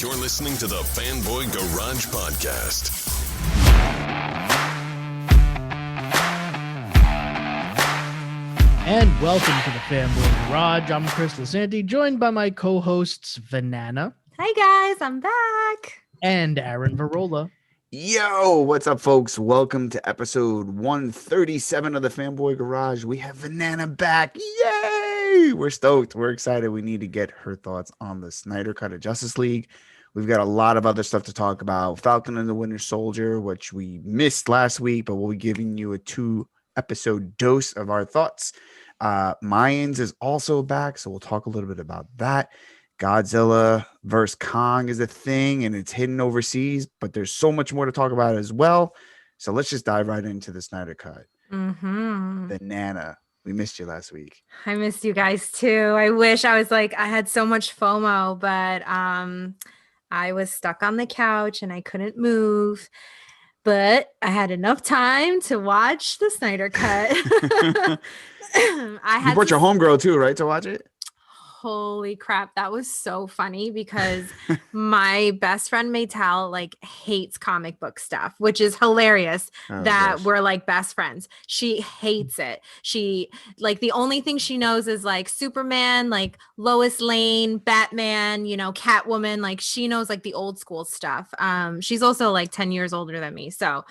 You're listening to the Fanboy Garage Podcast. And welcome to the Fanboy Garage. I'm Chris Lasanti, joined by my co-hosts Vanessa. Hi guys, I'm back. And Aaron Varola. Yo, what's up, folks? Welcome to episode 137 of the Fanboy Garage. We have Vanessa back. Yay! We're stoked. We're excited. We need to get her thoughts on the SnyderCut of Justice League. We've got a lot of other stuff to talk about. Falcon and the Winter Soldier, which we missed last week, but we'll be giving you a 2-episode dose of our thoughts. Mayans is also back, so we'll talk a little bit about that. Godzilla versus Kong is a thing, and it's hidden overseas, but there's so much more to talk about as well. So let's just dive right into the SnyderCut. Banana, we missed you last week. I missed you guys too. I wish I had so much FOMO, but I was stuck on the couch and I couldn't move. But I had enough time to watch the SnyderCut. You brought your homegirl too, right, to watch it? Holy crap, that was so funny because my best friend Maytal hates comic book stuff, which is hilarious we're best friends. She hates it. She the only thing she knows is Superman, Lois Lane, Batman, Catwoman. She knows the old school stuff. She's also 10 years older than me, so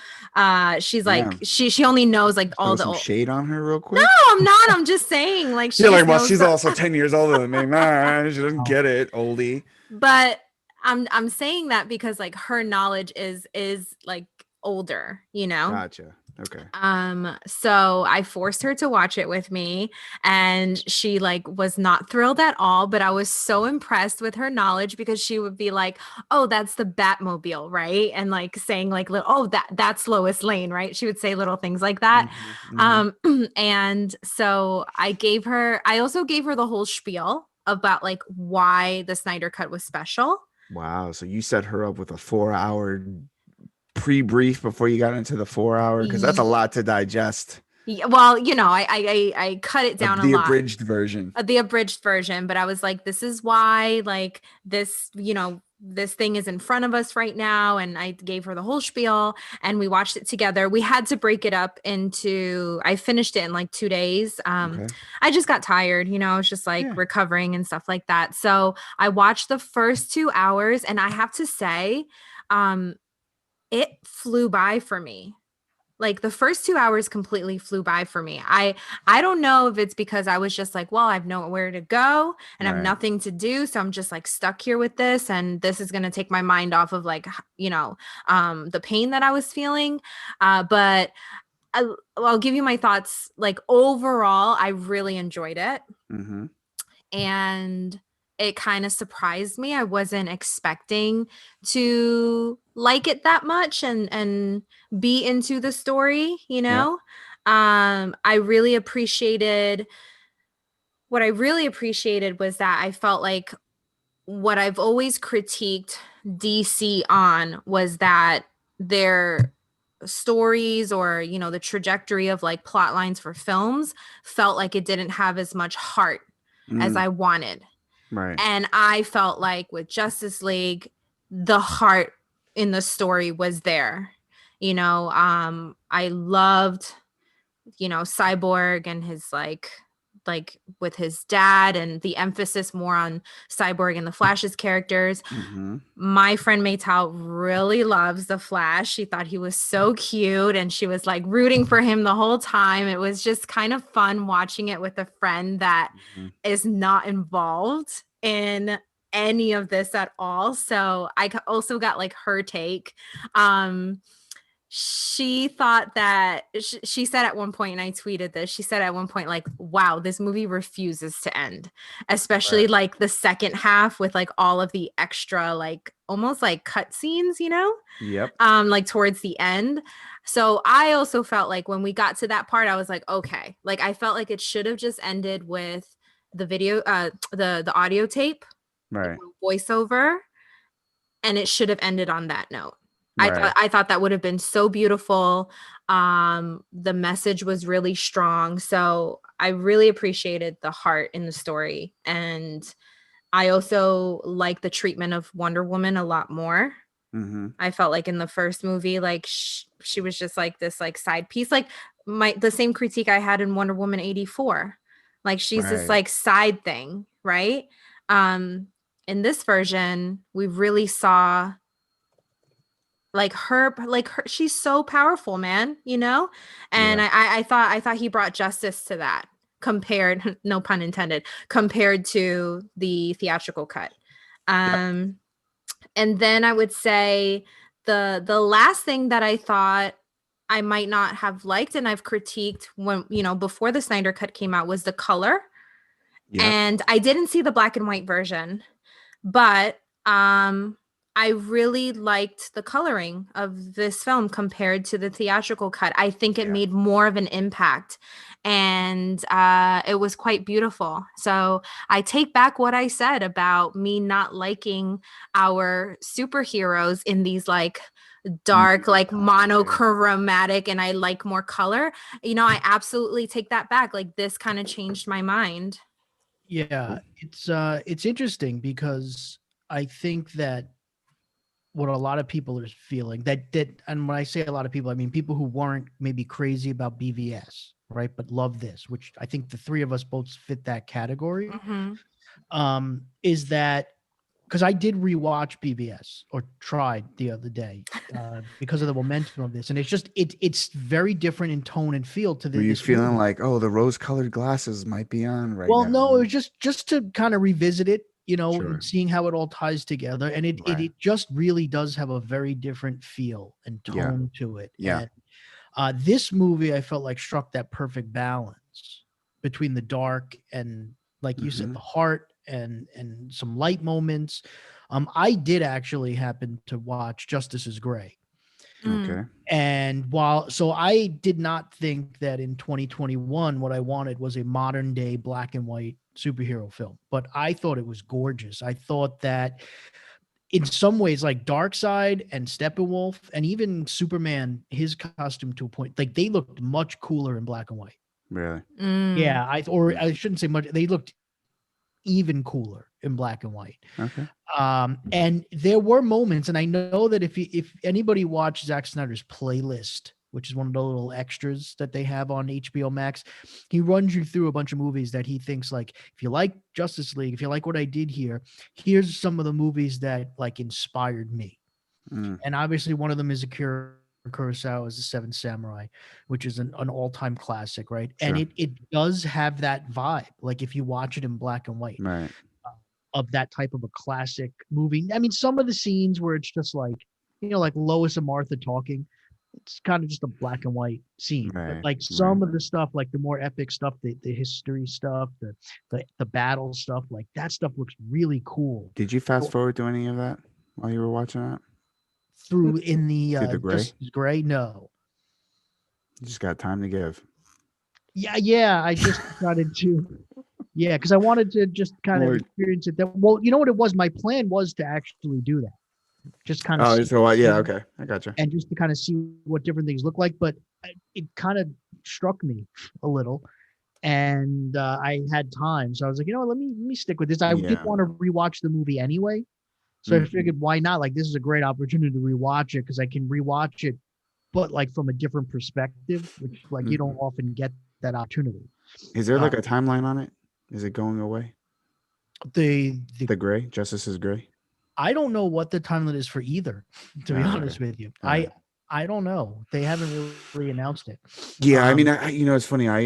she's she only knows all the old shade on her real quick. No, I'm not. I'm just saying she's also 10 years older than me. Nah, she doesn't get it, oldie. But I'm saying that because her knowledge is older, Gotcha. Okay. So I forced her to watch it with me, and she was not thrilled at all, but I was so impressed with her knowledge because she would be like, "Oh, that's the Batmobile, right?" And saying "Oh, that's Lois Lane, right?" She would say little things like that. And so I also gave her the whole spiel about why the SnyderCut was special. Wow. So you set her up with a 4-hour pre-brief before you got into the 4-hour, because that's a lot to digest. Yeah, well, I cut it down a lot. The abridged version. The abridged version, but I was this is why this, this thing is in front of us right now, and I gave her the whole spiel and we watched it together. We had to break it up into, I finished it in 2 days. Okay. I just got tired, I was just recovering and stuff like that. So I watched the first 2 hours, and I have to say, it flew by for me. The first 2 hours completely flew by for me. I don't know if it's because I was just well, I've nowhere to go and I have nothing to do. So I'm just stuck here with this, and this is going to take my mind off of the pain that I was feeling. But I'll give you my thoughts. Overall, I really enjoyed it. Mm-hmm. And it kind of surprised me. I wasn't expecting to like it that much and be into the story, Yeah. I really appreciated what I really appreciated was that I felt what I've always critiqued DC on was that their stories or, the trajectory of plot lines for films felt like it didn't have as much heart as I wanted. Right. And I felt with Justice League, the heart in the story was there. I loved, Cyborg and his with his dad, and the emphasis more on Cyborg and the Flash's characters. Mm-hmm. My friend Maytal really loves the Flash. She thought he was so cute, and she was rooting for him the whole time. It was just kind of fun watching it with a friend that is not involved in any of this at all. So I also got her take. She thought that she said at one point, and I tweeted this, she said at one point, wow, this movie refuses to end, especially the second half with all of the extra, almost cut scenes, Yep. Towards the end. So I also felt when we got to that part, I was okay, I felt it should have just ended with the video, the audio tape, Right. Voiceover, and it should have ended on that note. Right. I thought that would have been so beautiful. The message was really strong. So I really appreciated the heart in the story. And I also like the treatment of Wonder Woman a lot more. I felt like in the first movie, like she was just like this like side piece, like the same critique I had in Wonder Woman 84. Like she's this like side thing, right? In this version, we really saw like her, she's so powerful, man, you know? And I thought he brought justice to that, compared, no pun intended, compared to the theatrical cut. And then I would say the last thing that I thought I might not have liked, and I've critiqued when, before the Snyder Cut came out, was the color. And I didn't see the black and white version, but I really liked the coloring of this film compared to the theatrical cut. I think it made more of an impact, and it was quite beautiful. So I take back what I said about me not liking our superheroes in these like dark, like monochromatic, and I like more color. I absolutely take that back. Like, this kind of changed my mind. Yeah, it's interesting because I think that what a lot of people are feeling and when I say a lot of people, I mean people who weren't maybe crazy about BVS, right, but love this, which I think the three of us both fit that category. Is that because I did rewatch BVS, or tried the other day, because of the momentum of this, and it's very different in tone and feel to this. Were you feeling like, the rose-colored glasses might be on right now? Well, no, it was just to kind of revisit it, and seeing how it all ties together, and it just really does have a very different feel and tone to it. And this movie, I felt like, struck that perfect balance between the dark and, like you said, the heart, and some light moments. I did actually happen to watch Justice is Gray. Okay. And so I did not think that in 2021 what I wanted was a modern day black and white superhero film, but I thought it was gorgeous. I thought that in some ways, like Darkseid and Steppenwolf and even Superman, his costume to a point, like they looked much cooler in black and white. Really? Yeah, I shouldn't say much. They looked even cooler in black and white. Okay. And there were moments, and I know that if anybody watched Zack Snyder's playlist, which is one of the little extras that they have on HBO Max, he runs you through a bunch of movies that he thinks, like, if you like Justice League, if you like what I did here, here's some of the movies that like inspired me. And obviously one of them is Akira Kurosawa's The Seven Samurai, which is an all-time classic, right? Sure. And it does have that vibe, like if you watch it in black and white, right, of that type of a classic movie. I mean, some of the scenes where it's just like, like Lois and Martha talking, it's kind of just a black and white scene. Right, but like some of the stuff, like the more epic stuff, the history stuff, the battle stuff, like that stuff looks really cool. Did you fast forward to any of that while you were watching that? Through in the Gray? Gray? No. You just got time to give. Yeah. I just decided to. Yeah, because I wanted to just kind of experience it. Well, you know what it was? My plan was to actually do that. Just kind of. Oh, so okay, I got you. And just to kind of see what different things look like, but it kind of struck me a little, and I had time, so I was like, let me stick with this. I did want to rewatch the movie anyway, so I figured, why not? Like, this is a great opportunity to rewatch it because I can rewatch it, but like from a different perspective, which like you don't often get that opportunity. Is there like a timeline on it? Is it going away? The Gray, Justice is Gray. I don't know what the timeline is for either, to be honest with you. I don't know. They haven't really announced it. Yeah, I mean, it's funny. I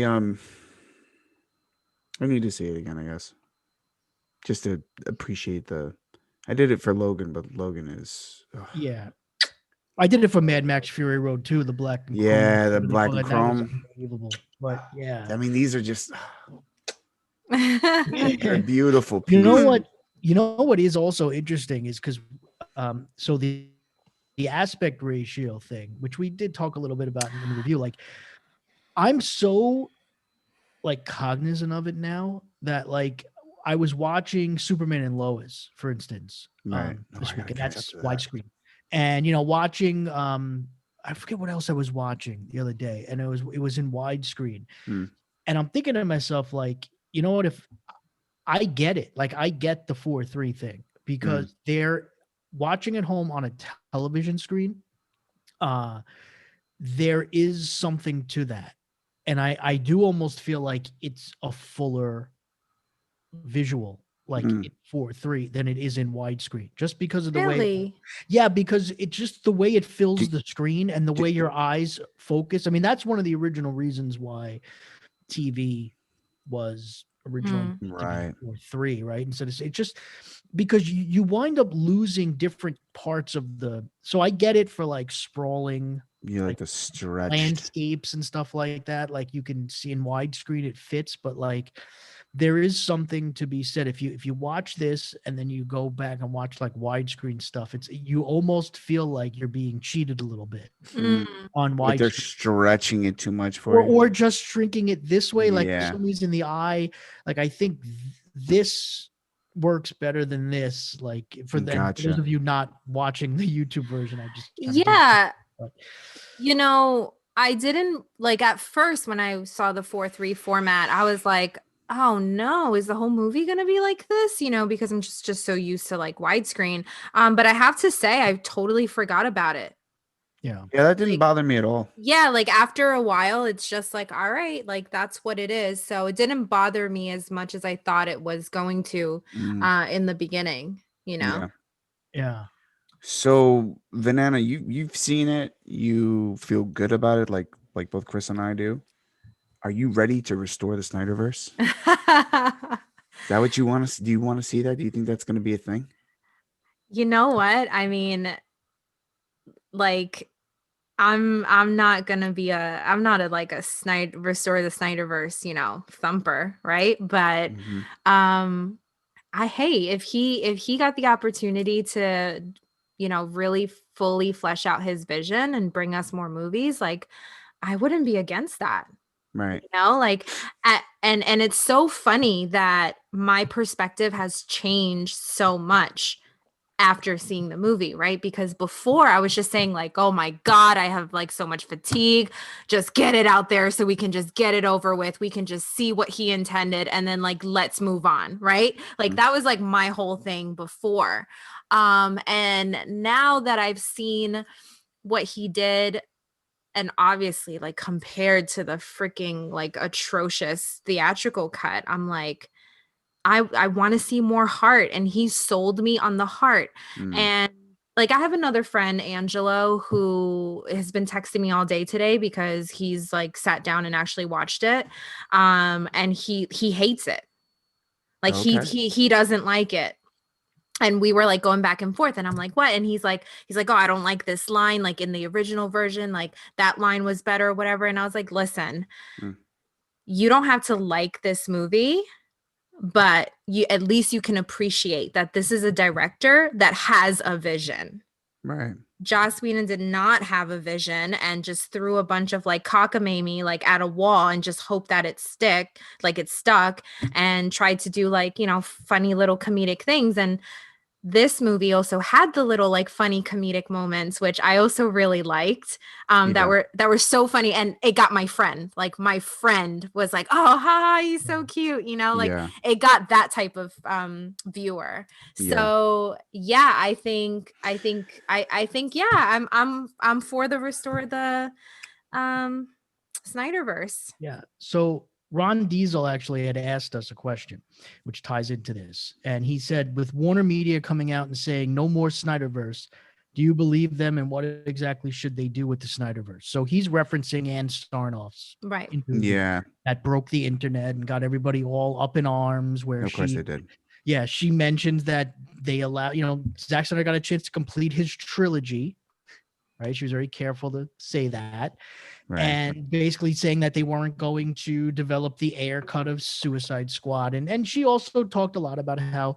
need to see it again, I guess, just to appreciate I did it for Logan, but Logan is. Yeah, I did it for Mad Max Fury Road too. The black. And chrome. The black and chrome. Unbelievable. But yeah, I mean, these are just they're beautiful pieces. You know what is also interesting is because so the aspect ratio thing, which we did talk a little bit about in the review, like I'm so like cognizant of it now that like I was watching Superman and Lois, for instance, this week, and that's widescreen. And watching I forget what else I was watching the other day, and it was in widescreen. And I'm thinking to myself, like, you know what, if I get it. Like I get the 4:3 thing because they're watching at home on a television screen. There is something to that. And I do almost feel like it's a fuller visual, like in 4:3 than it is in widescreen, just because of the way. Yeah, because it's just the way it fills the screen and the way your eyes focus. I mean, that's one of the original reasons why TV was originally right 4:3, right? Instead of it's just because you wind up losing different parts of the. So I get it for like sprawling. You like the stretched landscapes and stuff like that. Like you can see in widescreen, it fits, but like there is something to be said. If you watch this and then you go back and watch like widescreen stuff, you almost feel like you're being cheated a little bit on widescreen. Like they're stretching it too much for you. Or just shrinking it this way. Like for some reason the eye, like I think this works better than this. Like for those of you not watching the YouTube version, I just you know, I didn't like at first when I saw the 4:3 format, I was like, oh no, is the whole movie gonna be like this? You know, because I'm just so used to like widescreen. But I have to say, I totally forgot about it. Yeah, that didn't bother me at all. Yeah, like after a while, it's just like, all right, like that's what it is. So it didn't bother me as much as I thought it was going to in the beginning. You know. Yeah. So, Vanessa, you've seen it. You feel good about it, like both Chris and I do. Are you ready to restore the Snyderverse? Is that what you want to? Do you want to see that? Do you think that's going to be a thing? You know what? I mean, like, I'm not gonna be I'm not like a restore the Snyderverse, you know, thumper, right? But if he got the opportunity to, you know, really fully flesh out his vision and bring us more movies, like I wouldn't be against that. Right. You know, like and it's so funny that my perspective has changed so much after seeing the movie, right? Because before I was just saying like, oh my God, I have like so much fatigue. Just get it out there so we can just get it over with. We can just see what he intended and then like, let's move on, right? Like that was like my whole thing before. And now that I've seen what he did, and obviously like compared to the freaking like atrocious theatrical cut, I'm like, I want to see more heart, and he sold me on the heart. And like I have another friend, Angelo, who has been texting me all day today because he's like sat down and actually watched it. And he hates it. Like he doesn't like it. And we were like going back and forth, and I'm like, what? And he's like, oh, I don't like this line. Like in the original version, like that line was better or whatever. And I was like, listen, you don't have to like this movie, but at least you can appreciate that this is a director that has a vision. Right. Joss Whedon did not have a vision and just threw a bunch of like cockamamie like at a wall and just hope that it stuck and tried to do like, you know, funny little comedic things. And this movie also had the little like funny comedic moments, which I also really liked, that were so funny. And it got my friend, like my friend was like, oh, hi, he's so cute. You know, like it got that type of viewer. So I think, I'm for the restore the Snyderverse. Yeah. So Ron Diesel actually had asked us a question, which ties into this. And he said, with Warner Media coming out and saying no more Snyderverse, do you believe them, and what exactly should they do with the Snyderverse? So he's referencing Ann Sarnoff's interview that broke the internet and got everybody all up in arms. Where of course they did. Yeah, she mentions that they allow, you know, Zack Snyder got a chance to complete his trilogy. Right. She was very careful to say that. Right. And basically saying that they weren't going to develop the Ayer cut of Suicide Squad. And she also talked a lot about how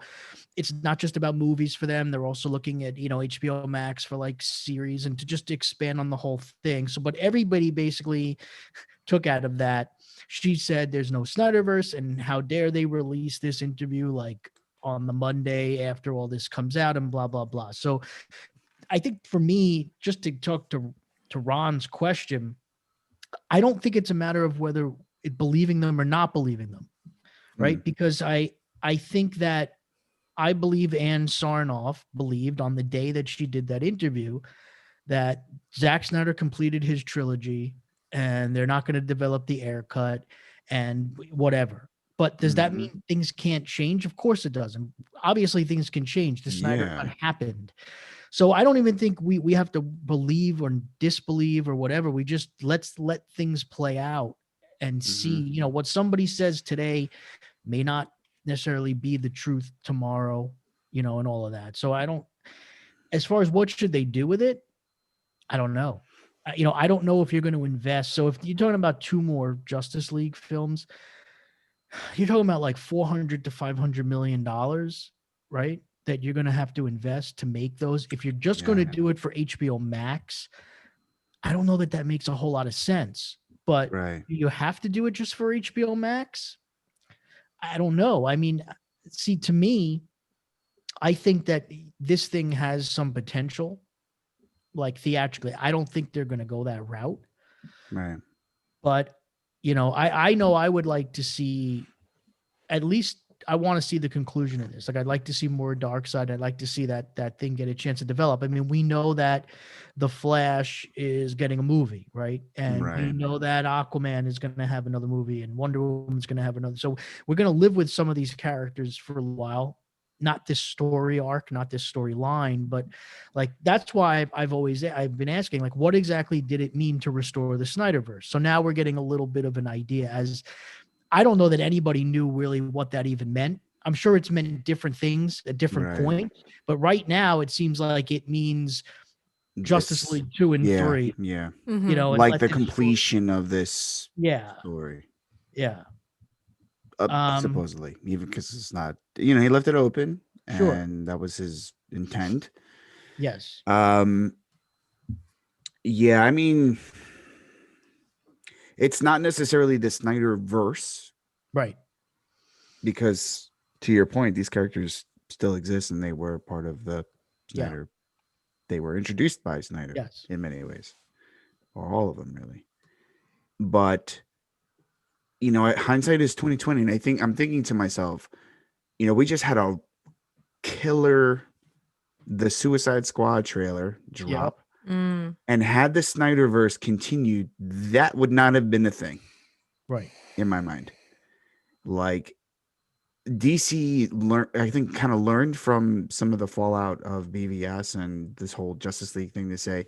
it's not just about movies for them. They're also looking at, you know, HBO Max for like series and to just expand on the whole thing. So, but everybody basically took out of that. She said there's no Snyderverse, and how dare they release this interview like on the Monday after all this comes out and blah, blah, blah. So I think for me, just to talk to Ron's question, I don't think it's a matter of whether believing them or not believing them, right? Because I I think that I believe Ann Sarnoff believed on the day that she did that interview that Zack Snyder completed his trilogy and they're not going to develop the air cut and whatever. But does that mean things can't change? Of course it doesn't. Obviously things can change. The Snyder cut happened. So I don't even think we have to believe or disbelieve or whatever. We just let's let things play out and see, you know, what somebody says today may not necessarily be the truth tomorrow, you know, and all of that. So I don't, as far as what should they do with it, I don't know. You know, I don't know if you're going to invest. So if you're talking about 2 more Justice League films, you're talking about like $400 to $500 million, right? That you're going to have to invest to make those. If you're just going to do it for HBO Max, I don't know that that makes a whole lot of sense. But you have to do it just for HBO Max? I don't know. I mean, see, to me, I think that this thing has some potential, like theatrically. I don't think they're going to go that route. Right. But, you know I would like to see, at least I want to see the conclusion of this. Like, I'd like to see more Darkseid. I'd like to see that thing get a chance to develop. I mean, we know that The Flash is getting a movie, right? And we know that Aquaman is going to have another movie and Wonder Woman's going to have another. So we're going to live with some of these characters for a while. Not this story arc, not this storyline, but like, that's why I've been asking, like, what exactly did it mean to restore the Snyderverse? So now we're getting a little bit of an idea, as I don't know that anybody knew really what that even meant. I'm sure it's meant different things at different points, but right now it seems like it means Justice League 2 and 3. Yeah. You know, like the completion of this story. Yeah. Supposedly, even because it's not, you know, he left it open and that was his intent. Yes. Yeah, I mean, it's not necessarily the Snyderverse, right? Because to your point, these characters still exist and they were part of the Snyder. They were introduced by Snyder in many ways, or all of them really. But you know, hindsight is 2020, and I'm thinking to myself, you know, we just had a killer, the Suicide Squad trailer drop, and had the Snyderverse continued, that would not have been a thing, right? In my mind, like DC kind of learned from some of the fallout of BVS and this whole Justice League thing to say,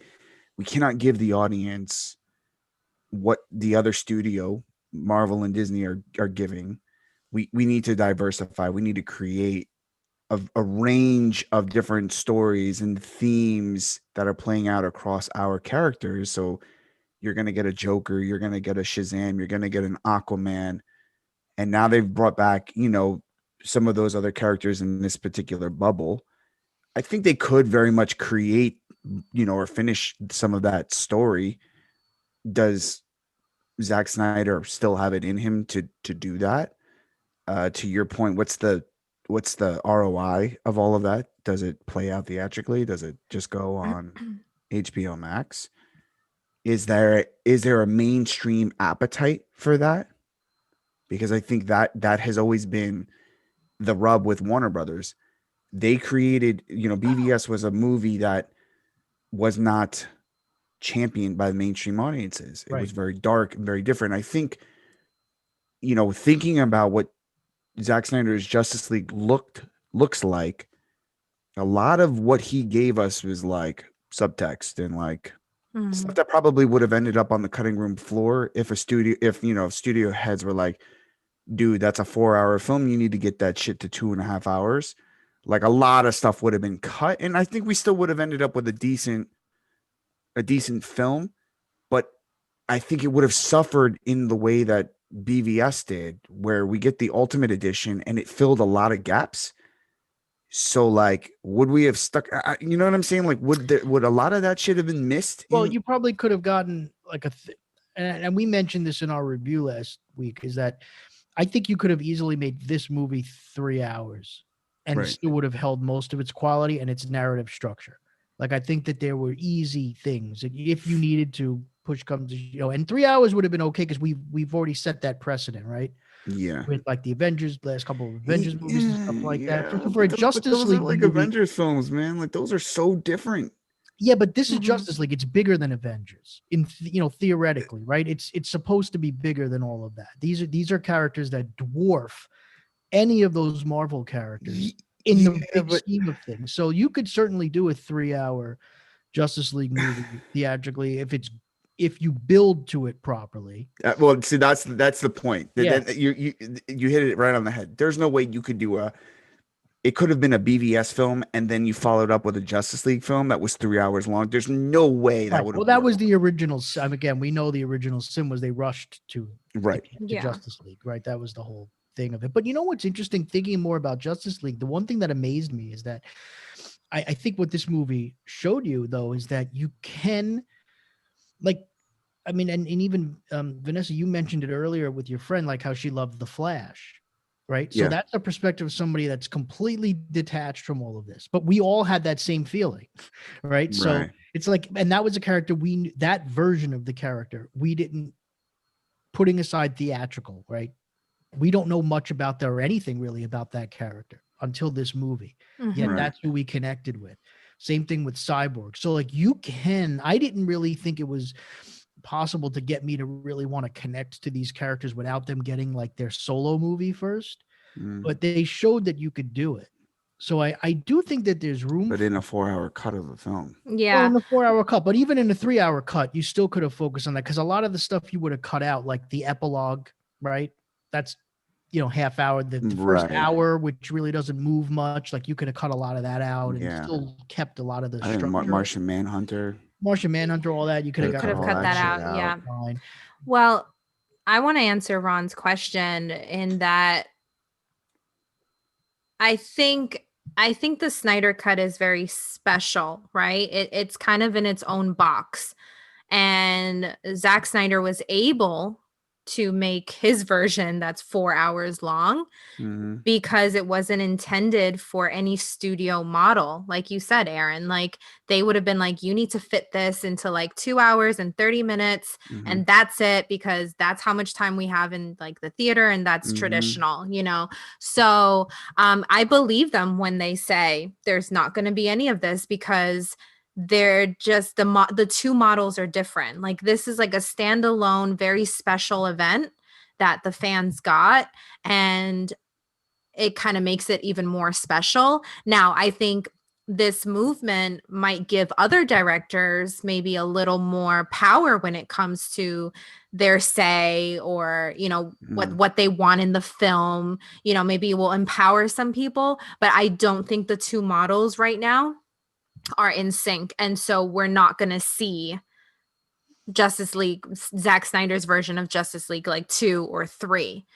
we cannot give the audience what the other studio, Marvel and Disney, are giving. We need to diversify. We need to create a range of different stories and themes that are playing out across our characters. So you're going to get a Joker, you're going to get a Shazam, you're going to get an Aquaman. And now they've brought back, you know, some of those other characters in this particular bubble. I think they could very much create, you know, or finish some of that story. Does Zack Snyder still have it in him to do that? To your point, what's the ROI of all of that? Does it play out theatrically? Does it just go on HBO Max? Is there a mainstream appetite for that? Because I think that has always been the rub with Warner Brothers. They created, you know, BVS was a movie that was not championed by the mainstream audiences. It was very dark and very different. I think, you know, thinking about what Zack Snyder's Justice League looks like, a lot of what he gave us was like subtext and like stuff that probably would have ended up on the cutting room floor if studio heads were like, dude, that's a 4-hour film. You need to get that shit to 2.5 hours. Like, a lot of stuff would have been cut. And I think we still would have ended up with a decent film, but I think it would have suffered in the way that BVS did, where we get the Ultimate Edition and it filled a lot of gaps. So, like, would we have stuck? You know what I'm saying? Like, would a lot of that shit have been missed? Well, you probably could have gotten like and we mentioned this in our review last week, is that I think you could have easily made this movie 3 hours and still would have held most of its quality and its narrative structure. Like, I think that there were easy things if you needed to push comes to, you know, and 3 hours would have been okay because we've already set that precedent, right? Yeah. with like the Avengers, the last couple of Avengers movies and stuff like that. Yeah, For a but Justice those League are like movie, Avengers films, man. Like those are so different. yeah, but this is Mhm. Justice League. It's bigger than Avengers, theoretically, right? It's supposed to be bigger than all of that. These are characters that dwarf any of those Marvel characters in the big scheme of things. So you could certainly do a 3-hour Justice League movie theatrically if you build to it properly. Well, see, that's the point. Yeah. You hit it right on the head. There's no way you could do it could have been a BVS film, and then you followed up with a Justice League film that was 3 hours long. There's no way that Right. would have. Well, that was the original. Again, we know the original sin was they rushed to Right. to Yeah. Justice League, right? That was the whole thing of it. But you know what's interesting? Thinking more about Justice League, the one thing that amazed me is that I think what this movie showed you, though, is that you can, like, I mean, and even Vanessa, you mentioned it earlier with your friend, like how she loved The Flash, right? So Yeah. that's a perspective of somebody that's completely detached from all of this. But we all had that same feeling, right? So Right. it's like, and that was a character that version of the character, we didn't, putting aside theatrical, right? We don't know much about that or anything really about that character until this movie. Yet Mhm. that's who we connected with. Same thing with Cyborg. So like I didn't really think it was possible to get me to really want to connect to these characters without them getting like their solo movie first. Mm. But they showed that you could do it. So I do think that there's room. But in a 4-hour cut of the film. Well, Yeah. in the 4-hour cut, but even in the 3-hour cut, you still could have focused on that because a lot of the stuff you would have cut out, like the epilogue, right? That's half hour. The first Right. hour, which really doesn't move much, like you could have cut a lot of that out and Yeah. still kept a lot of the I think structure. Martian Manhunter. Martian Manhunter, all that you could have Could've Could have all cut that that shit out. Yeah. fine. Well, I want to answer Ron's question in that I think the Snyder Cut is very special, right? It's kind of in its own box. And Zack Snyder was able to make his version that's 4 hours long Mhm. because it wasn't intended for any studio model. Like you said, Aaron, like they would have been like, you need to fit this into like 2 hours and 30 minutes. Mhm. And that's it, because that's how much time we have in like the theater, and that's Mhm. traditional. So I believe them when they say there's not going to be any of this, because they're just the two models are different. Like this is like a standalone, very special event that the fans got, and it kind of makes it even more special. Now, I think this movement might give other directors maybe a little more power when it comes to their say, or what they want in the film. Maybe it will empower some people, but I don't think the two models right now are in sync, and so we're not going to see Justice League, Zack Snyder's version of Justice League, like 2 or 3.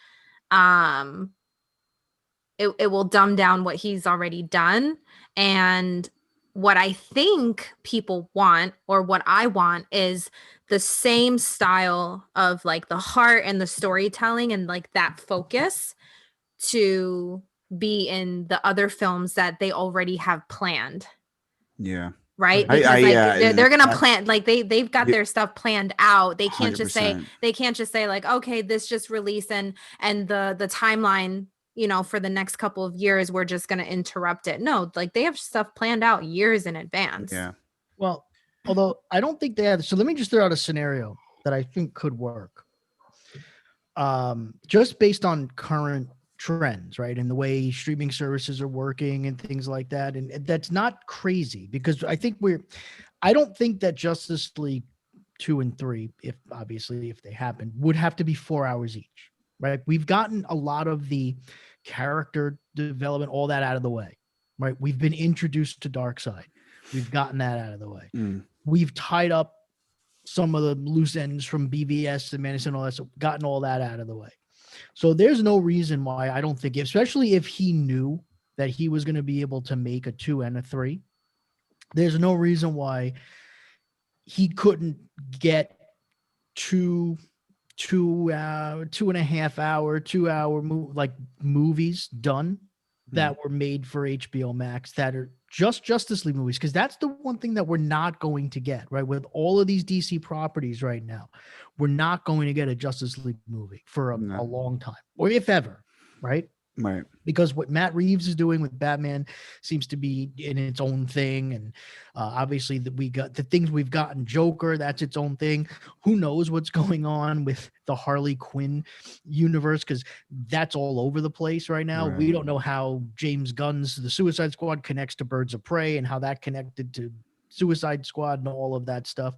It will dumb down what he's already done. And what I think people want, or what I want, is the same style of like the heart and the storytelling and like that focus to be in the other films that they already have planned. Yeah. Right, Right. because they're gonna that- plan, like they've got Yeah. their stuff planned out. They can't just say 100%. like, okay, this just released, and the timeline, for the next couple of years, we're just gonna interrupt it. No, like they have stuff planned out years in advance. Yeah. Well, although I don't think they have. So let me just throw out a scenario that I think could work. Just based on current trends, right? And the way streaming services are working and things like that. And that's not crazy, because I don't think that Justice League 2 and 3, if they happen, would have to be 4 hours each, right? We've gotten a lot of the character development, all that out of the way, right? We've been introduced to Darkseid. We've gotten that out of the way. We've tied up some of the loose ends from BVS and Madison and all that, so gotten all that out of the way. So there's no reason why I don't think, especially if he knew that he was going to be able to make a 2 and a 3, there's no reason why he couldn't get 2.5 hour, 2 hour like movies done that were made for HBO Max that are just Justice League movies, because that's the one thing that we're not going to get, right? With all of these DC properties right now, we're not going to get a Justice League movie for a long time, or if ever, right? Right. Because what Matt Reeves is doing with Batman seems to be in its own thing. And obviously that we got the things we've gotten Joker, that's its own thing. Who knows what's going on with the Harley Quinn universe? Because that's all over the place right now. Right. We don't know how James Gunn's The Suicide Squad connects to Birds of Prey and how that connected to Suicide Squad and all of that stuff.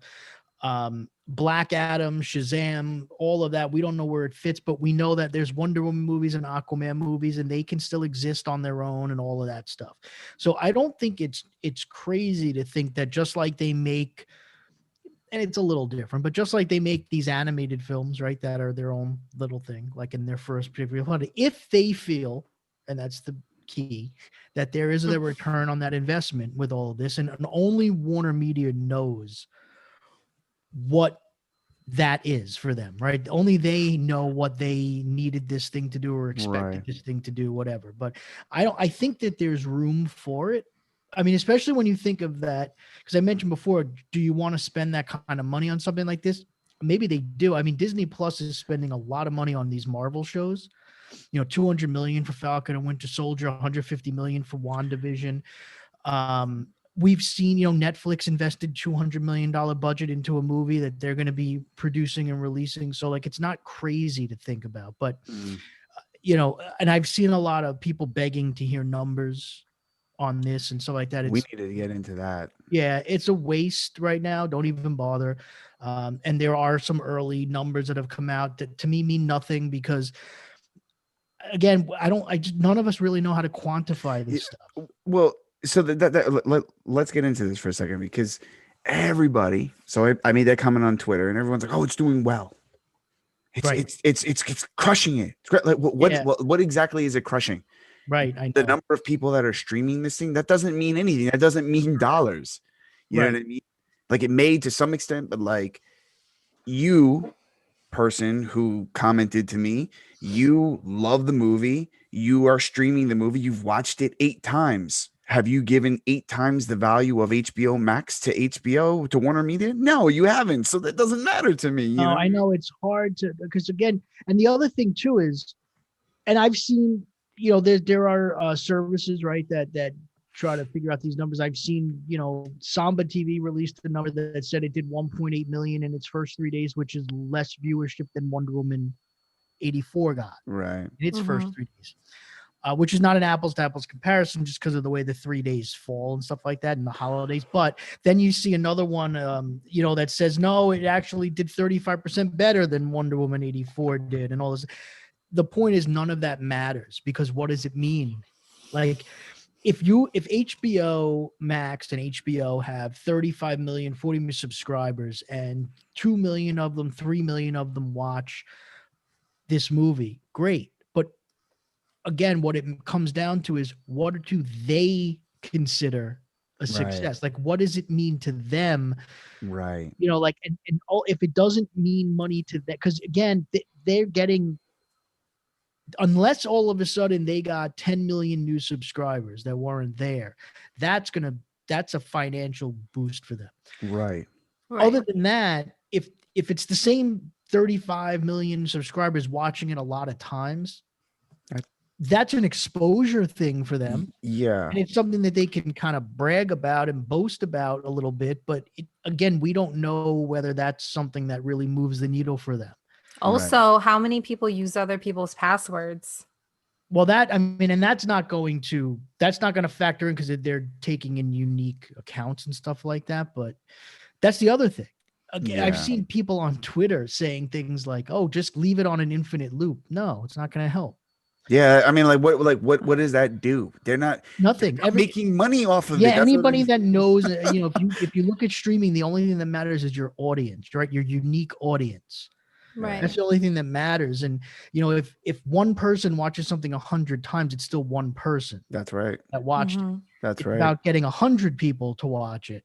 Black Adam, Shazam, all of that. We don't know where it fits, but we know that there's Wonder Woman movies and Aquaman movies, and they can still exist on their own and all of that stuff. So I don't think it's crazy to think that just like they make, and it's a little different, but just like they make these animated films, right, that are their own little thing, like in their first preview, if they feel, and that's the key, that there is a return on that investment with all of this, and only Warner Media knows what that is for them, right? Only they know what they needed this thing to do or expected this thing to do, whatever. But I think that there's room for it. I mean, especially when you think of that, because I mentioned before, do you want to spend that kind of money on something like this? Maybe they do. I mean, Disney Plus is spending a lot of money on these Marvel shows, you know, $200 million for Falcon and Winter Soldier, $150 million for WandaVision. We've seen, you know, Netflix invested $200 million budget into a movie that they're going to be producing and releasing. So like, it's not crazy to think about, but you know, and I've seen a lot of people begging to hear numbers on this and stuff like that. We need to get into that. Yeah. It's a waste right now. Don't even bother. And there are some early numbers that have come out that to me mean nothing because again, none of us really know how to quantify this stuff. Well, so let's get into this for a second because everybody. So I made that comment on Twitter, and everyone's like, "Oh, it's doing well. It's crushing it. It's great." Like, what exactly is it crushing? Right. I know. The number of people that are streaming this thing, that doesn't mean anything. That doesn't mean dollars. You know what I mean? Like it may to some extent, but like you, person who commented to me, you love the movie. You are streaming the movie. You've watched it 8 times. Have you given 8 times the value of HBO Max to HBO, to Warner Media? No, you haven't. So that doesn't matter to me. You know? I know it's hard to, because again, and the other thing too is, and I've seen, you know, there are services, right, that try to figure out these numbers. I've seen, you know, Samba TV released a number that said it did 1.8 million in its first 3 days, which is less viewership than Wonder Woman 84 got. Right. In its first 3 days. Which is not an apples to apples comparison just because of the way the 3 days fall and stuff like that and the holidays. But then you see another one, you know, that says, no, it actually did 35% better than Wonder Woman 84 did and all this. The point is none of that matters because what does it mean? Like if HBO Max and HBO have 35 million, 40 million subscribers and 2 million of them, 3 million of them watch this movie, great. Again, what it comes down to is what do they consider a success? Like, what does it mean to them? Right. You know, like, and if it doesn't mean money to them, because again, they're getting, unless all of a sudden they got 10 million new subscribers that weren't there, that's a financial boost for them. Right. Other than that, if it's the same 35 million subscribers watching it a lot of times, that's an exposure thing for them. Yeah. And it's something that they can kind of brag about and boast about a little bit. But again, we don't know whether that's something that really moves the needle for them. Also, how many people use other people's passwords? Well, and that's not going to factor in because they're taking in unique accounts and stuff like that. But that's the other thing. Again, I've seen people on Twitter saying things like, oh, just leave it on an infinite loop. No, it's not going to help. Yeah, I mean, what does that do? They're not making money off of it. Yeah, anybody that knows, you know, if you look at streaming, the only thing that matters is your audience, right? Your unique audience. Right. That's the only thing that matters. And you know, if one person watches something 100 times, it's still one person. That's right. That watched it. That's it's right. About getting 100 people to watch it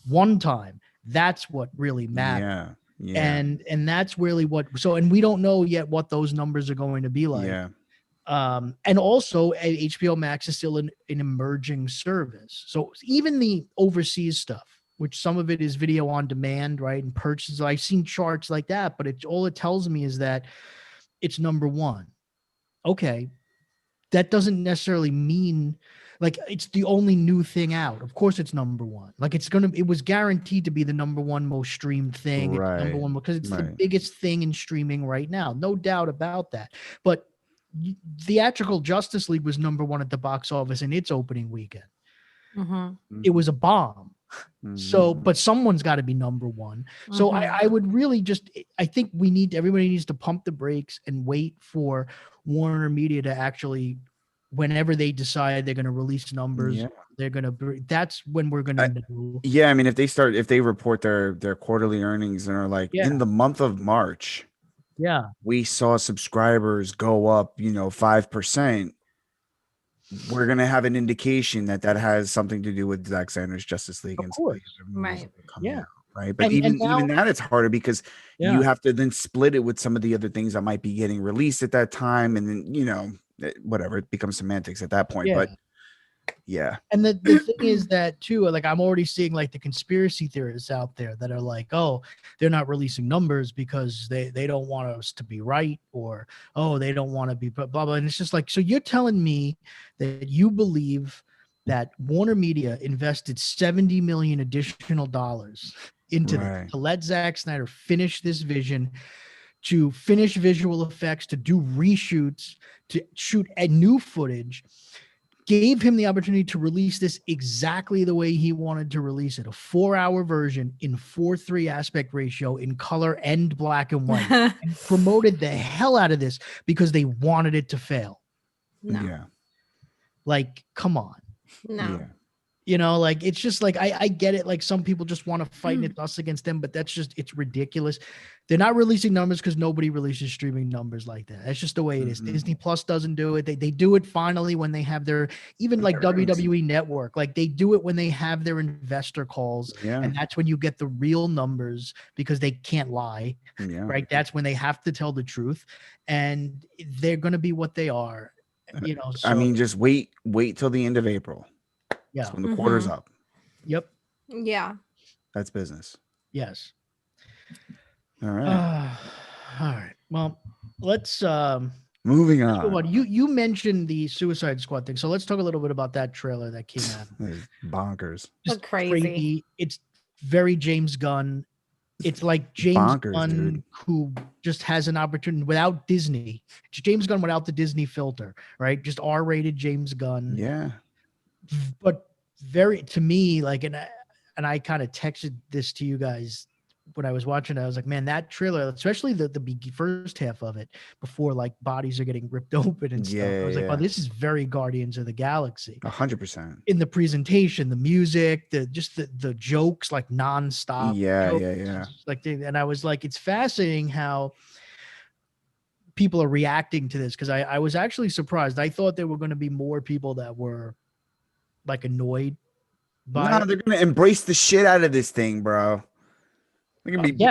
one time. That's what really matters. Yeah. And that's really and we don't know yet what those numbers are going to be like. Yeah. And also HBO Max is still an emerging service. So even the overseas stuff, which some of it is video on demand, right? And purchases, I've seen charts like that, but all it tells me is that it's number one. Okay. That doesn't necessarily mean like it's the only new thing out. Of course it's number one. Like it was guaranteed to be the number one most streamed thing. It's number one because it's the biggest thing in streaming right now. No doubt about that. But theatrical Justice League was number one at the box office in its opening weekend. It was a bomb. So, but someone's got to be number one. So I would really I think everybody needs to pump the brakes and wait for Warner Media to actually, whenever they decide they're going to release numbers, that's when we're going to know. Yeah. I mean, if they report their quarterly earnings and are like in the month of March, we saw subscribers go up, 5%. We're going to have an indication that has something to do with Zack Snyder's Justice League. Of course. Right. Out, right. But even that, it's harder because you have to then split it with some of the other things that might be getting released at that time. And then, whatever, it becomes semantics at that point. But and the thing is that too, like I'm already seeing like the conspiracy theorists out there that are like, oh, they're not releasing numbers because they don't want us to be right, or they don't want to be blah blah. And it's just like, so you're telling me that you believe that Warner Media invested $70 million additional dollars into this, to let Zack Snyder finish this vision, to finish visual effects, to do reshoots, to shoot a new footage, gave him the opportunity to release this exactly the way he wanted to release it, a 4-hour version in 4:3 aspect ratio in color and black and white, and promoted the hell out of this because they wanted it to fail. No. Yeah. Like, come on. No. Yeah. Like, it's just like, I get it. Like some people just want to fight us against them, but it's ridiculous. They're not releasing numbers because nobody releases streaming numbers like that. That's just the way it is. Disney Plus doesn't do it. They do it finally when they have their, even like WWE Network, like they do it when they have their investor calls. Yeah. And that's when you get the real numbers because they can't lie. Yeah. Right. That's when they have to tell the truth, and they're going to be what they are. So, I mean, just wait till the end of April. Yeah. That's when the quarter's up. Yep. Yeah. That's business. Yes. All right. All right. Well, let's moving on. You mentioned the Suicide Squad thing, so let's talk a little bit about that trailer that came out. Bonkers. Just crazy. It's very James Gunn. It's like James Gunn, who just has an opportunity without Disney. It's James Gunn without the Disney filter, right? Just R-rated James Gunn. Yeah. But to me, like, and I kind of texted this to you guys when I was watching it. I was like, man, that trailer, especially the first half of it, before like bodies are getting ripped open and stuff. I was like, wow, this is very Guardians of the Galaxy. 100%. In the presentation, the music, the jokes, like nonstop. Yeah. Like, and I was like, it's fascinating how people are reacting to this, because I was actually surprised. I thought there were going to be more people that were like annoyed by they're gonna embrace the shit out of this thing, bro. They're gonna be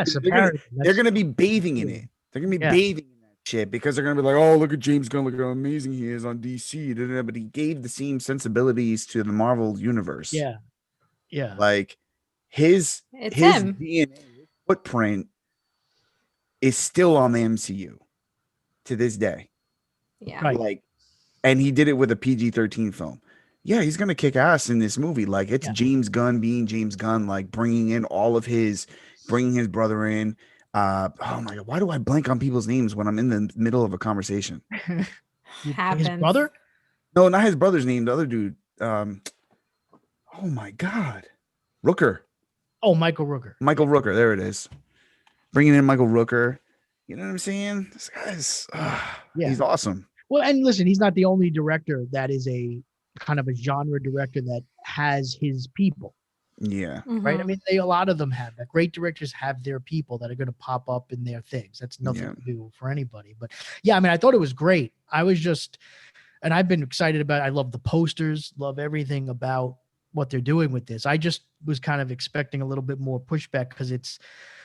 they're gonna be bathing in it. They're gonna be bathing in that shit because they're gonna be like, oh, look at James Gunn, look how amazing he is on DC. But he gave the same sensibilities to the Marvel universe. Yeah. Like his him. DNA footprint is still on the MCU to this day. Yeah. Right. Like, and he did it with a PG-13 film. Yeah, he's gonna kick ass in this movie. Like, it's James Gunn being James Gunn, like bringing his brother in. Oh my god, why do I blank on people's names when I'm in the middle of a conversation? His brother? No, not his brother's name. The other dude. Oh my god, Rooker. Oh, Michael Rooker. Michael Rooker. There it is. Bringing in Michael Rooker. You know what I'm saying? This guy's he's awesome. Well, and listen, he's not the only director that is a kind of a genre director that has his people. Yeah. Right. I mean, a lot of them have that. Great directors have their people that are going to pop up in their things. That's nothing new for anybody. But yeah, I mean, I thought it was great. And I've been excited about it. I love the posters, love everything about what they're doing with this. I just was kind of expecting a little bit more pushback because it's,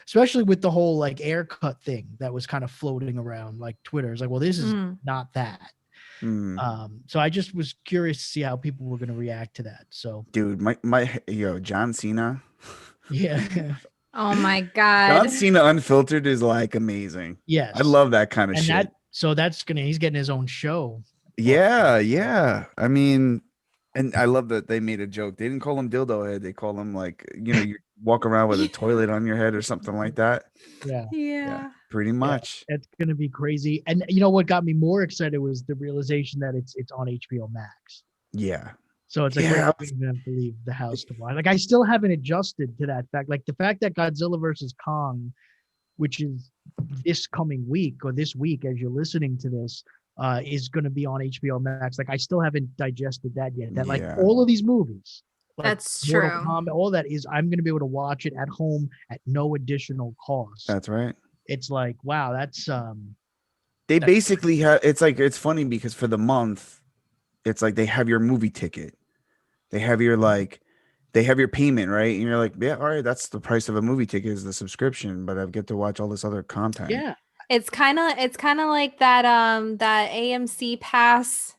especially with the whole like air cut thing that was kind of floating around like Twitter. It's like, well, this is not that. So I just was curious to see how people were going to react to that. So, dude, John Cena. Yeah. Oh my God. John Cena Unfiltered is like amazing. Yes. I love that kind of And shit. he's getting his own show. Yeah. I mean, and I love that they made a joke. They didn't call him dildo head. They call him like, you walk around with a toilet on your head or something like that. Yeah. Pretty much. It's going to be crazy. And you know what got me more excited was the realization that it's on HBO Max. Yeah. So it's like, I don't even have to leave the house to watch. Like, I still haven't adjusted to that fact. Like the fact that Godzilla versus Kong, which is this coming week or this week as you're listening to this, is going to be on HBO Max. Like, I still haven't digested that yet. That like all of these movies, like that's Mortal true. Kombat, all that is, I'm going to be able to watch it at home at no additional cost. That's right. It's like, wow, that's they basically have, it's like, it's funny because for the month, it's like they have your movie ticket. They have your payment, right? And you're like, yeah, all right, that's the price of a movie ticket is the subscription, but I get to watch all this other content. Yeah. It's kind of like that that AMC pass.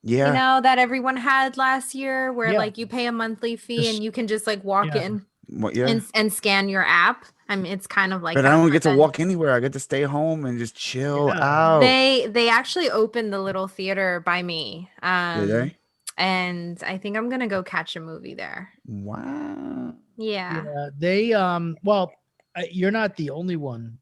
Yeah. That everyone had last year where like you pay a monthly fee and you can just like walk in and scan your app. I mean, it's kind of like but I don't get to walk anywhere. I get to stay home and just chill out. They actually opened the little theater by me. Did they? And I think I'm gonna go catch a movie there. Wow. Yeah. They well, you're not the only one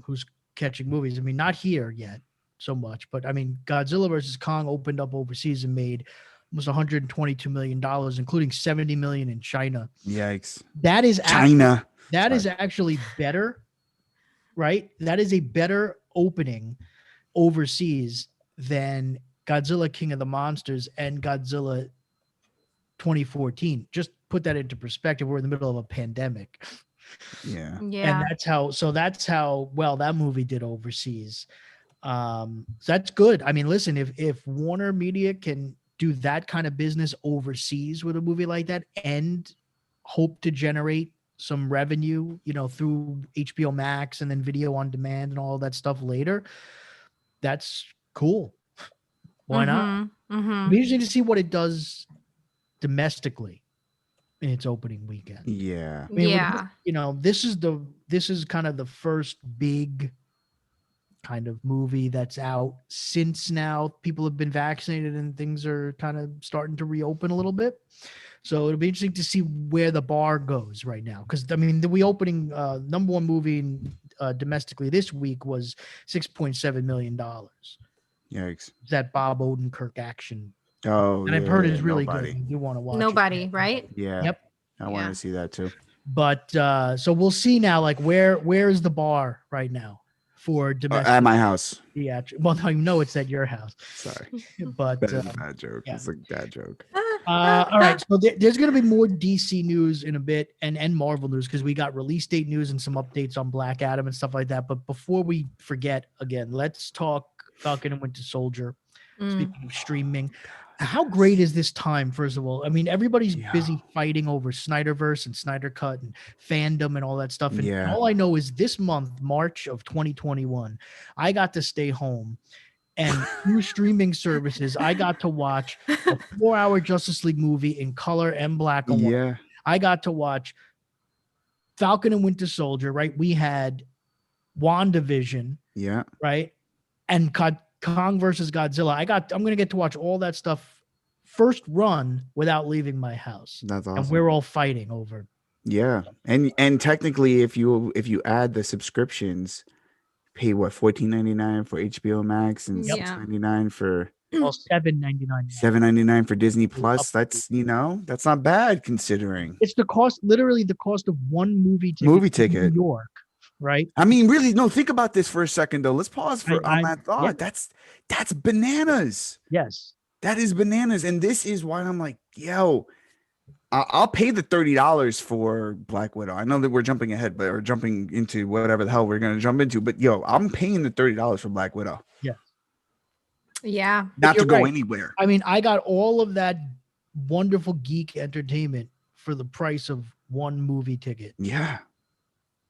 who's catching movies. I mean, not here yet so much, but I mean, Godzilla versus Kong opened up overseas and made almost $122 million, including $70 million in China. Yikes. That is China. That is actually better, right? That is a better opening overseas than Godzilla King of the Monsters and Godzilla 2014. Just put that into perspective. We're in the middle of a pandemic. Yeah. And that's how well that movie did overseas. So that's good. I mean, listen, if Warner Media can do that kind of business overseas with a movie like that and hope to generate some revenue, through HBO Max and then video on demand and all that stuff later, that's cool. Why not? It'd be interesting to see what it does domestically in its opening weekend. Yeah. I mean, this is kind of the first big kind of movie that's out since now people have been vaccinated and things are kind of starting to reopen a little bit. So it'll be interesting to see where the bar goes right now. Because, I mean, the reopening number one movie domestically this week was $6.7 million. Yikes. That Bob Odenkirk action. Oh, and I've heard is really good. You want to watch it. Right? Yeah. Yep. I want to see that too. But so we'll see now, like where is the bar right now for domestic? At my house. Yeah. Well, no, it's at your house. Sorry. But that is a bad joke. Yeah. It's a dad joke. All right. So there's going to be more DC news in a bit and Marvel news because we got release date news and some updates on Black Adam and stuff like that. But before we forget again, let's talk Falcon and Winter Soldier. Speaking of streaming, how great is this time? First of all, I mean, everybody's busy fighting over Snyderverse and SnyderCut and fandom and all that stuff. And all I know is this month, March of 2021, I got to stay home. And through streaming services, I got to watch a 4-hour Justice League movie in color and black and white. Yeah. I got to watch Falcon and Winter Soldier, right? We had WandaVision. Yeah. Right. And Kong versus Godzilla. I'm going to get to watch all that stuff first run without leaving my house. That's awesome. And we're all fighting over. Yeah. And technically if you add the subscriptions, pay what, $14.99 for HBO Max and $6.99 for $7.99. $7.99 for Disney Plus. That's that's not bad considering. It's literally the cost of one movie ticket. In New York. Right. I mean, really, no, think about this for a second though. Let's pause on that thought. Yeah. That's bananas. Yes. That is bananas. And this is why I'm like, yo, I'll pay the $30 for Black Widow. I know that we're jumping ahead, but we're jumping into whatever the hell we're going to jump into. But yo, I'm paying the $30 for Black Widow. Yeah. Yeah. Not to go anywhere. I mean, I got all of that wonderful geek entertainment for the price of one movie ticket. Yeah.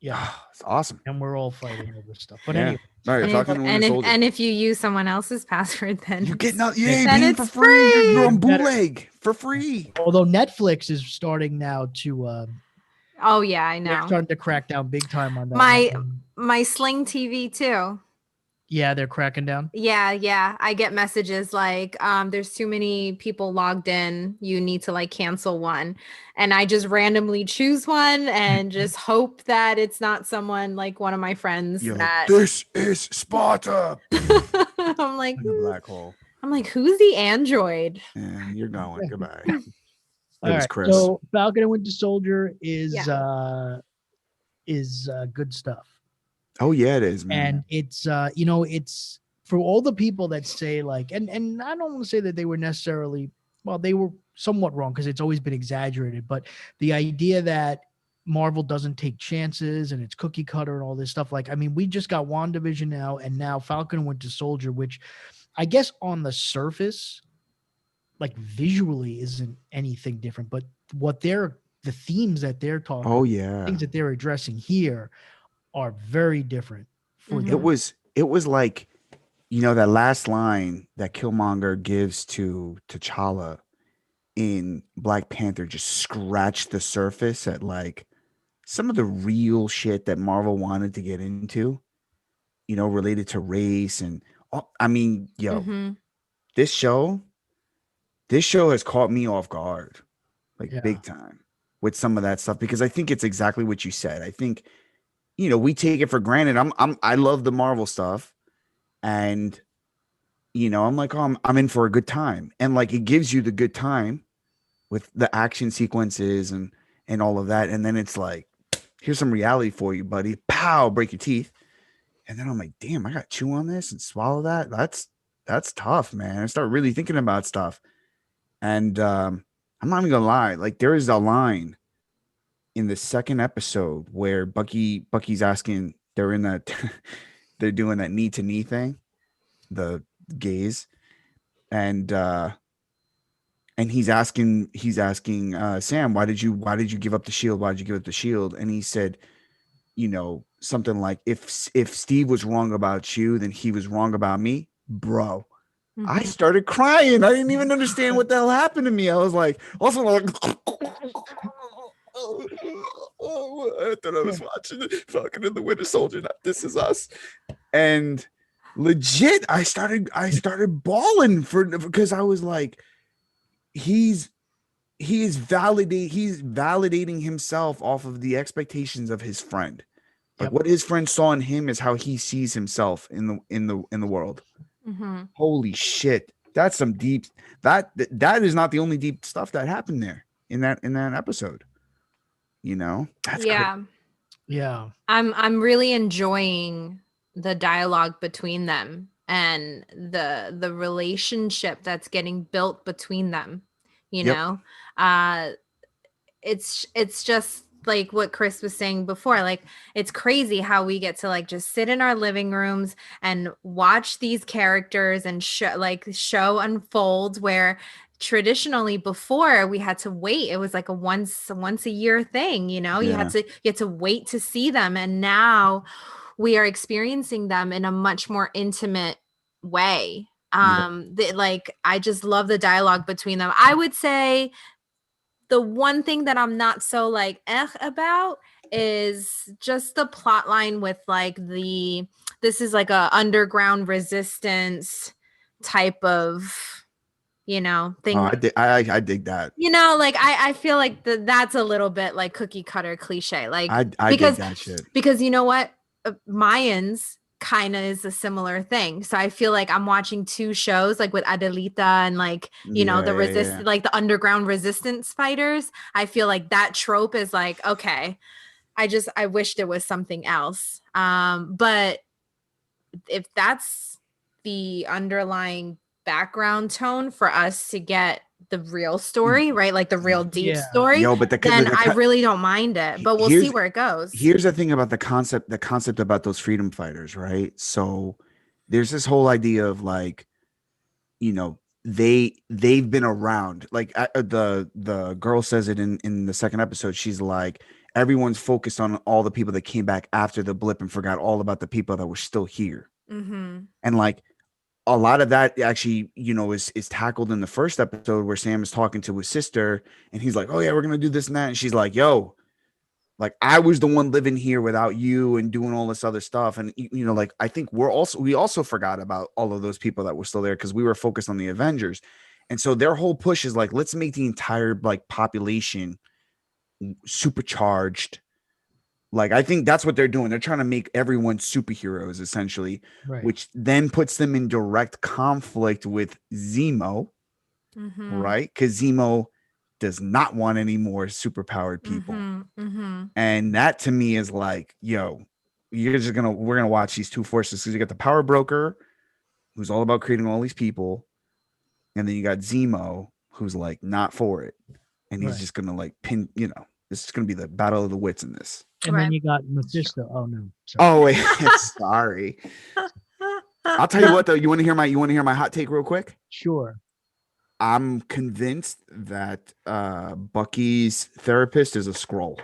Yeah. It's awesome. And we're all fighting over stuff. But anyway, All right, Falcon and Winter Soldier. And if you use someone else's password, then you get no, then being it's for free. You're on Better. bootleg for free. Although Netflix is starting now to oh yeah, I they're know. starting to crack down big time on that. My Sling TV too. Yeah, they're cracking down. Yeah. I get messages like, there's too many people logged in. You need to like cancel one. And I just randomly choose one and just hope that it's not someone like one of my friends this is Sparta. I'm like, a black hole. I'm like, who's the android? And you're going. Goodbye. All right. Chris. So Falcon and Winter Soldier is good stuff. Oh yeah, it is, man. And it's it's for all the people that say like, and I don't want to say that they were necessarily, well, they were somewhat wrong because it's always been exaggerated, but the idea that Marvel doesn't take chances and it's cookie cutter and all this stuff. Like, I mean, we just got WandaVision now, and now Falcon and Winter Soldier, which I guess on the surface, like visually isn't anything different, but the themes that they're talking, things that they're addressing here are very different. It was like, that last line that Killmonger gives to T'Challa in Black Panther just scratched the surface at like some of the real shit that Marvel wanted to get into, related to race and this show has caught me off guard, like big time with some of that stuff, because I think it's exactly what you said. I think, we take it for granted. I love the Marvel stuff, and I'm like, oh, I'm in for a good time, and like it gives you the good time with the action sequences and all of that, and then it's like, here's some reality for you, buddy. Pow, break your teeth, and then I'm like, damn, I got to chew on this and swallow that. That's tough, man. I start really thinking about stuff, and I'm not even gonna lie, like there is a line in the second episode where Bucky's asking, they're in that they're doing that knee to knee thing, the gaze, and he's asking Sam, why did you give up the shield? Why did you give up the shield? And he said, something like, if Steve was wrong about you, then he was wrong about me, bro. Mm-hmm. I started crying. I didn't even understand what the hell happened to me. I was like, also like, I thought I was watching Falcon and the Winter Soldier, not This Is Us. And legit, I started bawling because I was like, he's validating himself off of the expectations of his friend. Like what his friend saw in him is how he sees himself in the world. Mm-hmm. Holy shit. That's some deep, that is not the only deep stuff that happened there in that episode. That's great. Yeah. I'm really enjoying the dialogue between them and the relationship that's getting built between them. It's just like what Chris was saying before. Like, it's crazy how we get to like just sit in our living rooms and watch these characters and show unfold, where traditionally before we had to wait. It was like a once a year thing, you had to wait to see them, and now we are experiencing them in a much more intimate way. I just love the dialogue between them. I would say the one thing that I'm not so like about is just the plot line with like this is like a underground resistance type of thing. I dig that. I feel like that's a little bit like cookie cutter cliche. Like I dig that shit. Because you know what? Mayans kind of is a similar thing. So I feel like I'm watching two shows, like with Adelita and like, the like the underground resistance fighters. I feel like that trope is like, okay, I wish there was something else. But if that's the underlying background tone for us to get the real story, right? Like the real deep story. Then I really don't mind it, but we'll see where it goes. Here's the thing about the concept about those freedom fighters, right? So there's this whole idea of like, they've been around. Like the girl says it in the second episode. She's like, everyone's focused on all the people that came back after the blip and forgot all about the people that were still here. Mm-hmm. And like a lot of that actually, is tackled in the first episode where Sam is talking to his sister and he's like, oh yeah, we're going to do this and that. And she's like, yo, like I was the one living here without you and doing all this other stuff. And, like, I think we also forgot about all of those people that were still there because we were focused on the Avengers. And so their whole push is like, let's make the entire like population supercharged. Like, I think that's what they're doing. They're trying to make everyone superheroes essentially, Right. which then puts them in direct conflict with Zemo, right? Because Zemo does not want any more superpowered people. And that to me is like, yo, we're gonna watch these two forces. So you got the power broker, who's all about creating all these people, and then you got Zemo, who's like not for it, and he's just gonna like pin. This is gonna be the battle of the wits in this. And then you got Mephisto. Oh no. Sorry. Oh wait, sorry. I'll tell you what though. You want to hear my hot take real quick? Sure. I'm convinced that Bucky's therapist is a Skrull.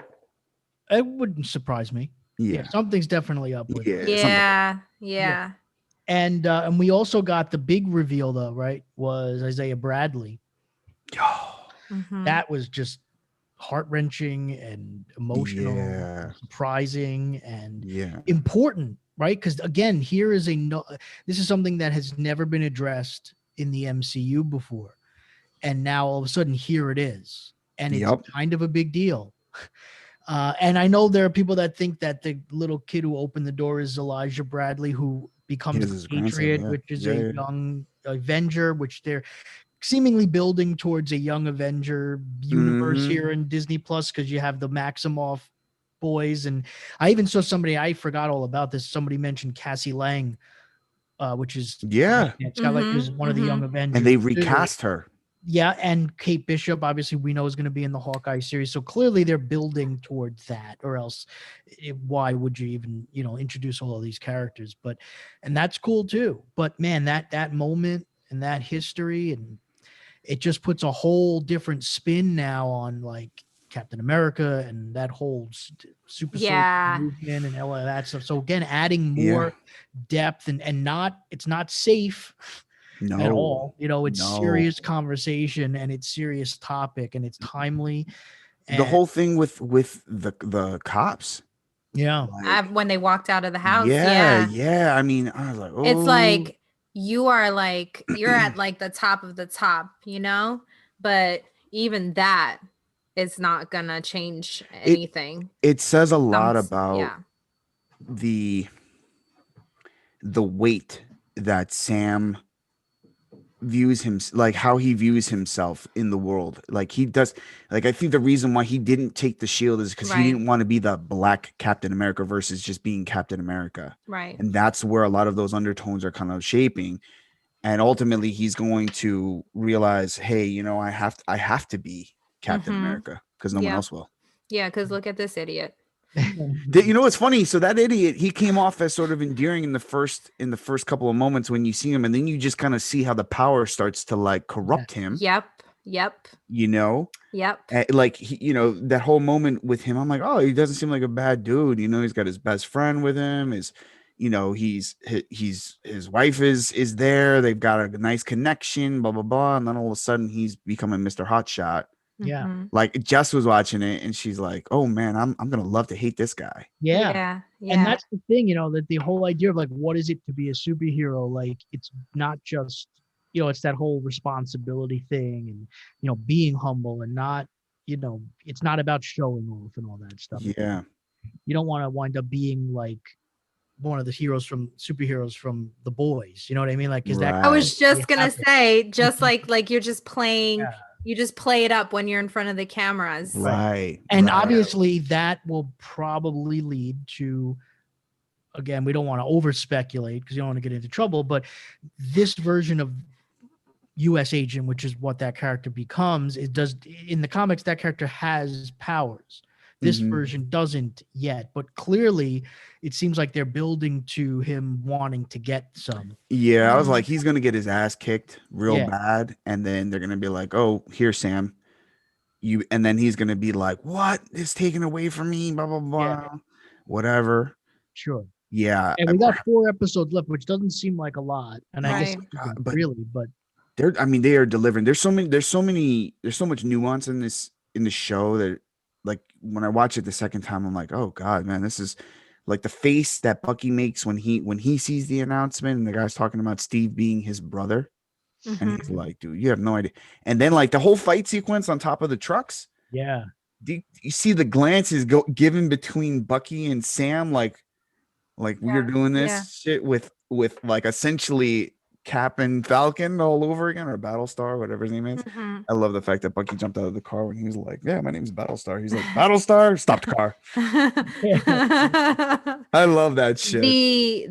It wouldn't surprise me. Yeah. Something's definitely up with it. Yeah. And we also got the big reveal though, right? Was Isaiah Bradley. That was just heart-wrenching and emotional, surprising and important, right? Because again, this is something that has never been addressed in the MCU before. And now all of a sudden here it is. And it's kind of a big deal. And I know there are people that think that the little kid who opened the door is Elijah Bradley, who becomes a Patriot, which is a young Avenger, which they're seemingly building towards a young Avenger universe here in Disney Plus, because you have the Maximoff boys. And I even saw I forgot all about this. Somebody mentioned Cassie Lang, which is is one of the young Avengers. And they recast her. Yeah, and Kate Bishop, obviously, we know is going to be in the Hawkeye series. So clearly they're building towards that, or else why would you even, introduce all of these characters? And that's cool too. But man, that moment and that history, and it just puts a whole different spin now on like Captain America and that whole super soldier movement and all of that stuff. So again, adding more depth and it's not safe. At all, it's serious conversation and it's serious topic and it's timely. And the whole thing with the cops, when they walked out of the house, I mean, I was like, oh, it's like you're at like the top of the top, but even that is not gonna change anything. It says a lot about the weight that Sam views him, like how he views himself in the world. Like he does, like I think the reason why he didn't take the shield is because he didn't want to be the black Captain America versus just being Captain America. Right. And that's where a lot of those undertones are kind of shaping. And ultimately he's going to realize, hey, I have to be Captain America because no one else will. Yeah, because look at this idiot. It's funny. So that idiot, he came off as sort of endearing in the first couple of moments when you see him, and then you just kind of see how the power starts to like corrupt him. Yep. Like that whole moment with him, I'm like, oh, he doesn't seem like a bad dude. He's got his best friend with him. His wife is there. They've got a nice connection. Blah blah blah. And then all of a sudden, he's becoming Mr. Hotshot. Yeah. Like Jess was watching it and she's like, oh man, I'm gonna love to hate this guy. Yeah. And that's the thing, that the whole idea of like, what is it to be a superhero? Like, it's not just, it's that whole responsibility thing and, being humble and not, it's not about showing off and all that stuff. Yeah. You don't want to wind up being like one of the superheroes from The Boys. You know what I mean? Like, is that? I was just gonna say, just like you're just playing. Yeah. You just play it up when you're in front of the cameras. Right. And obviously that will probably lead to, again, we don't want to over speculate because you don't want to get into trouble, but this version of US Agent, which is what that character becomes, in the comics, that character has powers. This version doesn't yet, but clearly it seems like they're building to him wanting to get some. Yeah, I was like, he's going to get his ass kicked real bad. And then they're going to be like, oh, here, Sam, and then he's gonna be like, "What is taken away from me?" Blah blah blah, whatever. Sure. Yeah, And we got 4 episodes left, which doesn't seem like a lot. And I guess but really, but they are delivering. There's so much nuance in the show that, like, when I watch it the second time, I'm like, oh god, man, this is like the face that Bucky makes when he sees the announcement and the guy's talking about Steve being his brother. And he's like, dude, you have no idea. And then, like, the whole fight sequence on top of the trucks. Yeah. You see the glances given between Bucky and Sam, like we're doing this shit with like essentially Cap and Falcon all over again, or Battlestar, whatever his name is. I love the fact that Bucky jumped out of the car when he was like, "Yeah, my name's Battlestar." He's like, "Battlestar, stopped car." I love that shit.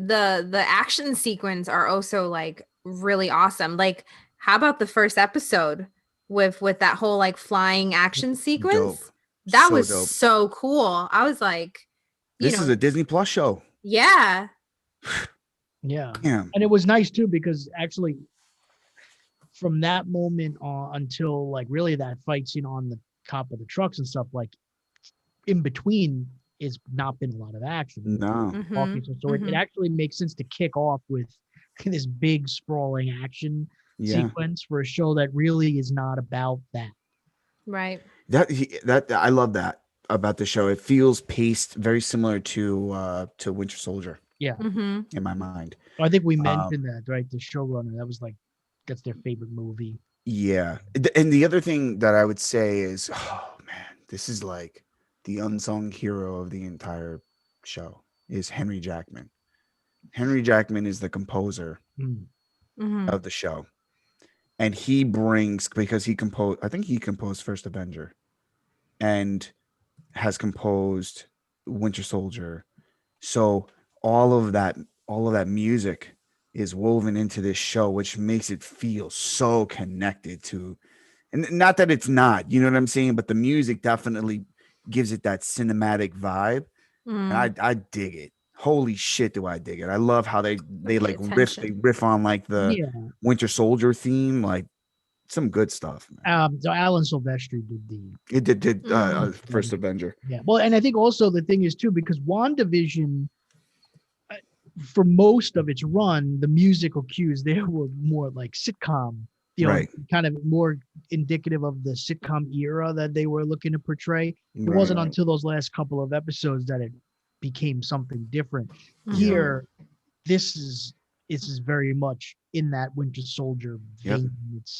The action sequence are also like really awesome. Like, how about the first episode with that whole like flying action sequence? Dope. That So was dope. so cool. I was like, this is a Disney Plus show. Yeah. Yeah. Damn. And it was nice too, because actually from that moment on until like really that fight scene on the top of the trucks and stuff, like in between is not been a lot of action. No. So it actually makes sense to kick off with this big sprawling action sequence for a show that really is not about that. Right. That I love that about the show. It feels paced very similar to Winter Soldier. Yeah. In my mind. I think we mentioned that, right? The showrunner, that was like, that's their favorite movie. Yeah. And the other thing that I would say is, oh man, this is like the unsung hero of the entire show is Henry Jackman. Henry Jackman is the composer of the show. And he brings, because I think he composed First Avenger and has composed Winter Soldier. So all of that music is woven into this show, which makes it feel so connected to, and not that it's not, you know what I'm saying, but the music definitely gives it that cinematic vibe. And I dig it. Holy shit, do I dig it. I love how they like riff on like the Winter Soldier theme, like some good stuff, man. So Alan Silvestri did First Avenger. Yeah. Well, and I think also the thing is too, because WandaVision, for most of its run, the musical cues there were more like sitcom, kind of more indicative of the sitcom era that they were looking to portray. It wasn't until those last couple of episodes that it became something different. Here, this is very much in that Winter Soldier vein.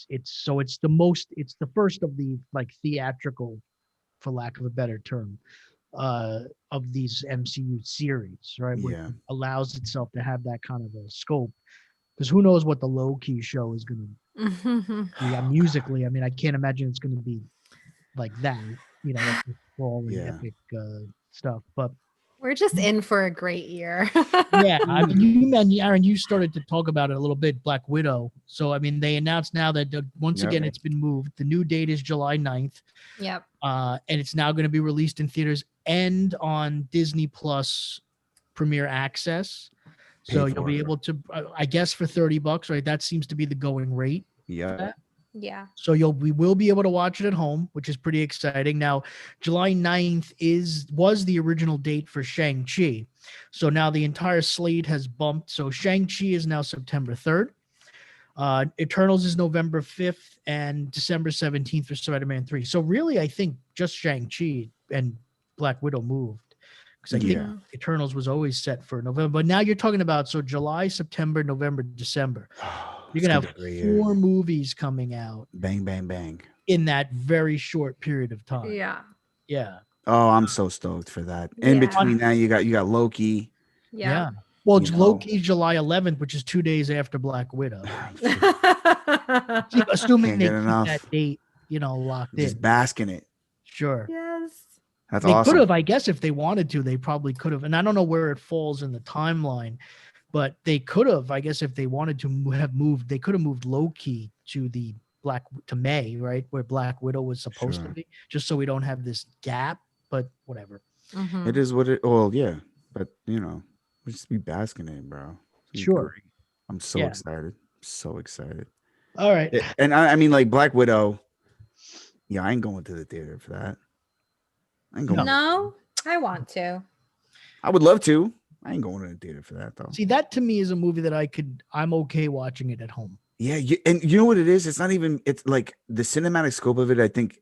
It's the first of the like theatrical, for lack of a better term, of these MCU series, right? Where it allows itself to have that kind of a scope. Because who knows what the low-key show is going to be musically. I mean, I can't imagine it's going to be like that, like epic stuff. But we're just in for a great year. Yeah, I mean, Aaron, you started to talk about it a little bit, Black Widow. So, I mean, they announced now that once again, it's been moved. The new date is July 9th. Yep. And it's now going to be released in theaters and on Disney Plus Premier Access. So you'll be able to, I guess, for $30, right? That seems to be the going rate. Yeah. Yeah. So we will be able to watch it at home, which is pretty exciting. Now, July 9th was the original date for Shang-Chi. So now the entire slate has bumped. So Shang-Chi is now September 3rd. Eternals is November 5th and December 17th for Spider-Man 3. So really, I think just Shang-Chi and Black Widow moved. Because I think Eternals was always set for November. But now you're talking about, so July, September, November, December. You're going to have 4 movies coming out. Bang, bang, bang. In that very short period of time. Yeah. Yeah. Oh, I'm so stoked for that. In between that, you got Loki. Yeah. Well, it's Loki July 11th, which is 2 days after Black Widow. Assuming they keep that date, locked in. Just bask in it. Sure. Yes. That's awesome. They could have, I guess, if they wanted to, they probably could have. And I don't know where it falls in the timeline, but they could have, I guess, if they wanted to have moved, they could have moved Loki to May, right? Where Black Widow was supposed to be, just so we don't have this gap, but whatever. Mm-hmm. It is what it, yeah, but we just be basking in it, bro. Sure. Great. I'm so excited. So excited. All right. And I mean, like, Black Widow, Yeah, I ain't going to the theater for that. I ain't going. No, I want to. I would love to. I ain't going to the theater for that though. See, that to me is a movie that I'm okay watching it at home. Yeah, and you know what it is? It's not even. It's like the cinematic scope of it. I think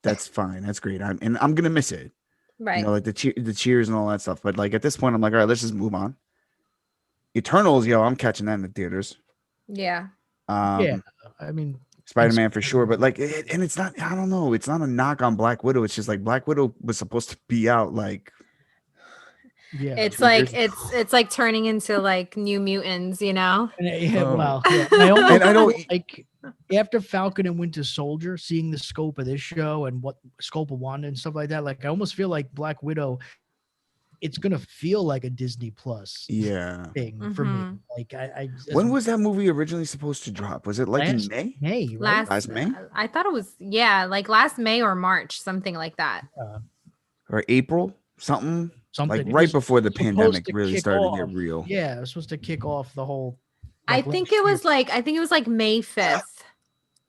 that's fine. That's great. I'm gonna miss it. Right. You know, like the cheers and all that stuff. But like at this point, I'm like, all right, let's just move on. Eternals, I'm catching that in the theaters. Yeah. Yeah, I mean, Spider-Man for sure, but like, and it's not. I don't know. It's not a knock on Black Widow. It's just like Black Widow was supposed to be out like. Yeah, it's like it's like turning into like New Mutants, you know. Well, yeah. I don't like after Falcon and Winter Soldier, seeing the scope of this show and what scope of Wanda and stuff like that. Like, I almost feel like Black Widow. It's gonna feel like a Disney Plus thing for me. Like, when was that movie originally supposed to drop? Was it like in May? May, right? Last May? I thought it was like last May or March, something like that. Or April, something like It right before the pandemic to really started to get real. Yeah, it was supposed to kick off the whole. I think it was like May 5th.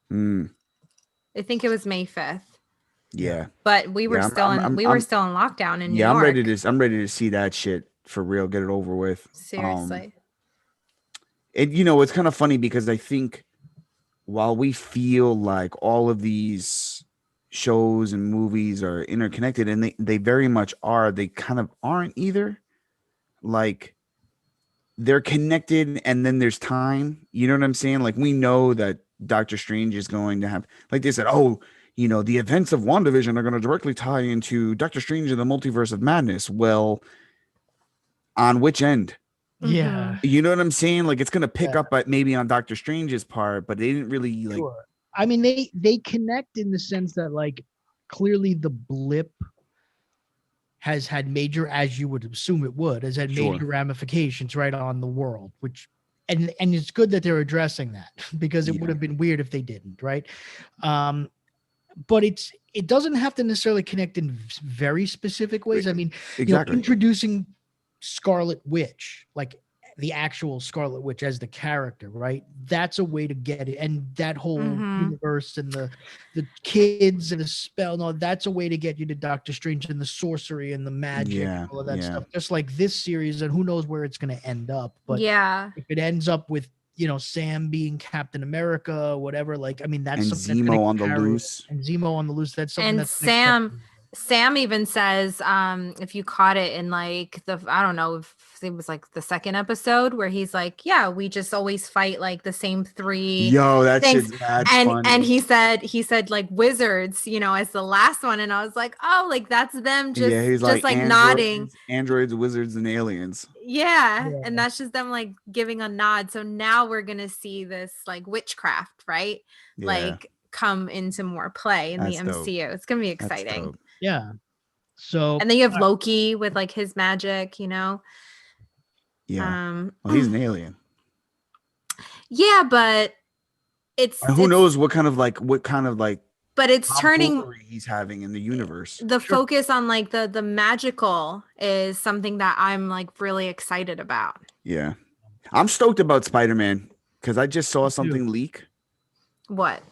I think it was May 5th. Yeah, but we were still in lockdown in New York. I'm ready to see that shit for real. Get it over with. Seriously. And it's kind of funny because I think while we feel like all of these shows and movies are interconnected, and they very much are, they kind of aren't either. Like, they're connected, and then there's time. You know what I'm saying? Like, we know that Doctor Strange is going to have, like they said, the events of WandaVision are going to directly tie into Doctor Strange and the Multiverse of Madness. Well, on which end? Yeah. You know what I'm saying? Like, it's going to pick up at maybe on Doctor Strange's part, but they didn't really like. Sure. I mean, they connect in the sense that, like, clearly the blip has had major, as you would assume it would, has had major ramifications right on the world, which, and it's good that they're addressing that, because it would have been weird if they didn't, right? But it doesn't have to necessarily connect in very specific ways. I mean, introducing Scarlet Witch, like the actual Scarlet Witch as the character, right? That's a way to get it. And that whole universe and the kids and the spell, no, that's a way to get you to Doctor Strange and the sorcery and the magic and all of that stuff. Just like this series, and who knows where it's going to end up. But if it ends up with, Sam being Captain America, whatever, like, I mean, that's and something Zemo on the loose. And Zemo on the loose. That's something. And Sam even says, if you caught it in like I don't know if it was like the second episode where he's like, yeah, we just always fight like the same three. Yo, that things. shit's mad funny. And he said like wizards, as the last one. And I was like, oh, like that's them just like nodding. Androids, wizards, and aliens. Yeah. And that's just them like giving a nod. So now we're gonna see this like witchcraft, right? Yeah. Like come into more play in the MCU. Dope. It's gonna be exciting. Yeah. So, and then you have Loki with like his magic, Yeah. Well, he's an alien. Yeah, but who knows what kind of like but it's turning he's having in the universe. The focus on like the magical is something that I'm like really excited about. Yeah. I'm stoked about Spider-Man because I just saw something leak. What?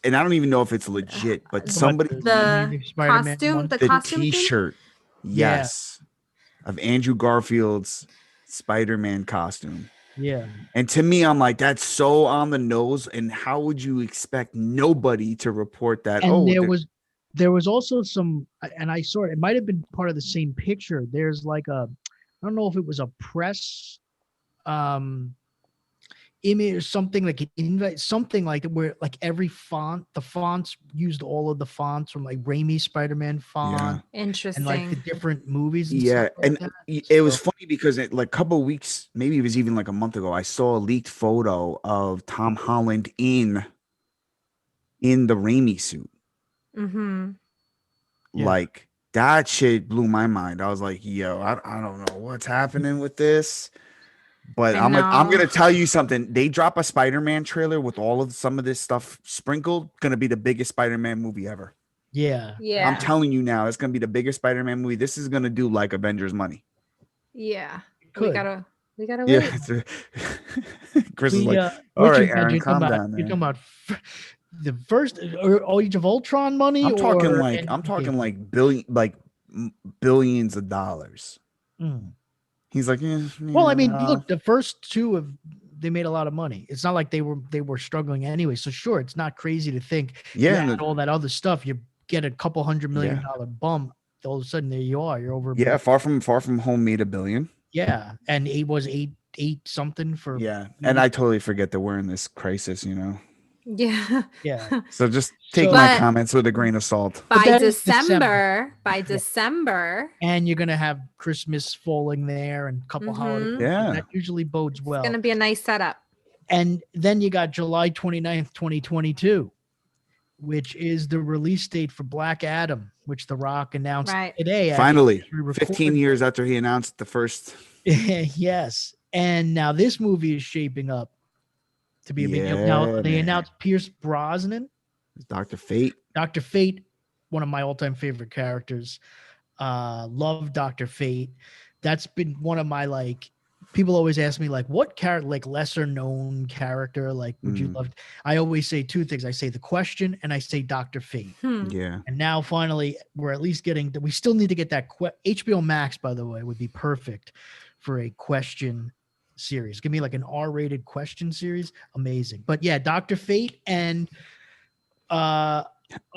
And I don't even know if it's legit, but somebody the costume t-shirt, of Andrew Garfield's Spider-Man costume. Yeah. And to me, I'm like, that's so on the nose. And how would you expect nobody to report that? And there was also some, and I saw it. It might have been part of the same picture. There's like I don't know if it was a press image or something, like an invite, something like that, where like every font, the fonts used all of the fonts from like Raimi Spider-Man font. Interesting. And like the different movies. And it was funny because like a couple of weeks, maybe it was even like a month ago, I saw a leaked photo of Tom Holland in the Raimi suit. Like that shit blew my mind. I was like, yo, I don't know what's happening with this. But I'm gonna tell you something. They drop a Spider-Man trailer with some of this stuff sprinkled. Gonna be the biggest Spider-Man movie ever. Yeah. Yeah. I'm telling you now, it's gonna be the biggest Spider-Man movie. This is gonna do like Avengers money. Yeah. We gotta wait. Chris is like, all right, Aaron, calm down. You're talking about The first or Age of Ultron money? I'm talking or like billions of dollars. Mm. He's like, well, I mean, look, the first two they made a lot of money. It's not like they were struggling anyway. So sure, it's not crazy to think, all that other stuff, you get a couple $100 million bump. All of a sudden, there you are. You're over. Yeah, Far From Home made $1 billion. Yeah, and it was eight something for. Yeah, and I totally forget that we're in this crisis, Yeah. Yeah. So just take my comments with a grain of salt. By December, and you're gonna have Christmas falling there and a couple holidays. Yeah, that usually bodes well. It's gonna be a nice setup. And then you got July 29th, 2022, which is the release date for Black Adam, which The Rock announced today. Finally, 15 years after he announced the first. Yes, and now this movie is shaping up to be a big deal. Now they announced Pierce Brosnan, Dr. Fate. Dr. Fate, one of my all-time favorite characters. Love Dr. Fate. That's been one of my people always ask me what character, lesser known character, would you love? I always say two things. I say The Question and I say Dr. Fate. Yeah. And now finally we're at least getting we still need to get that HBO Max, by the way, would be perfect for a Question series. Give me an R-rated Question series. Amazing. But yeah, Dr. Fate and another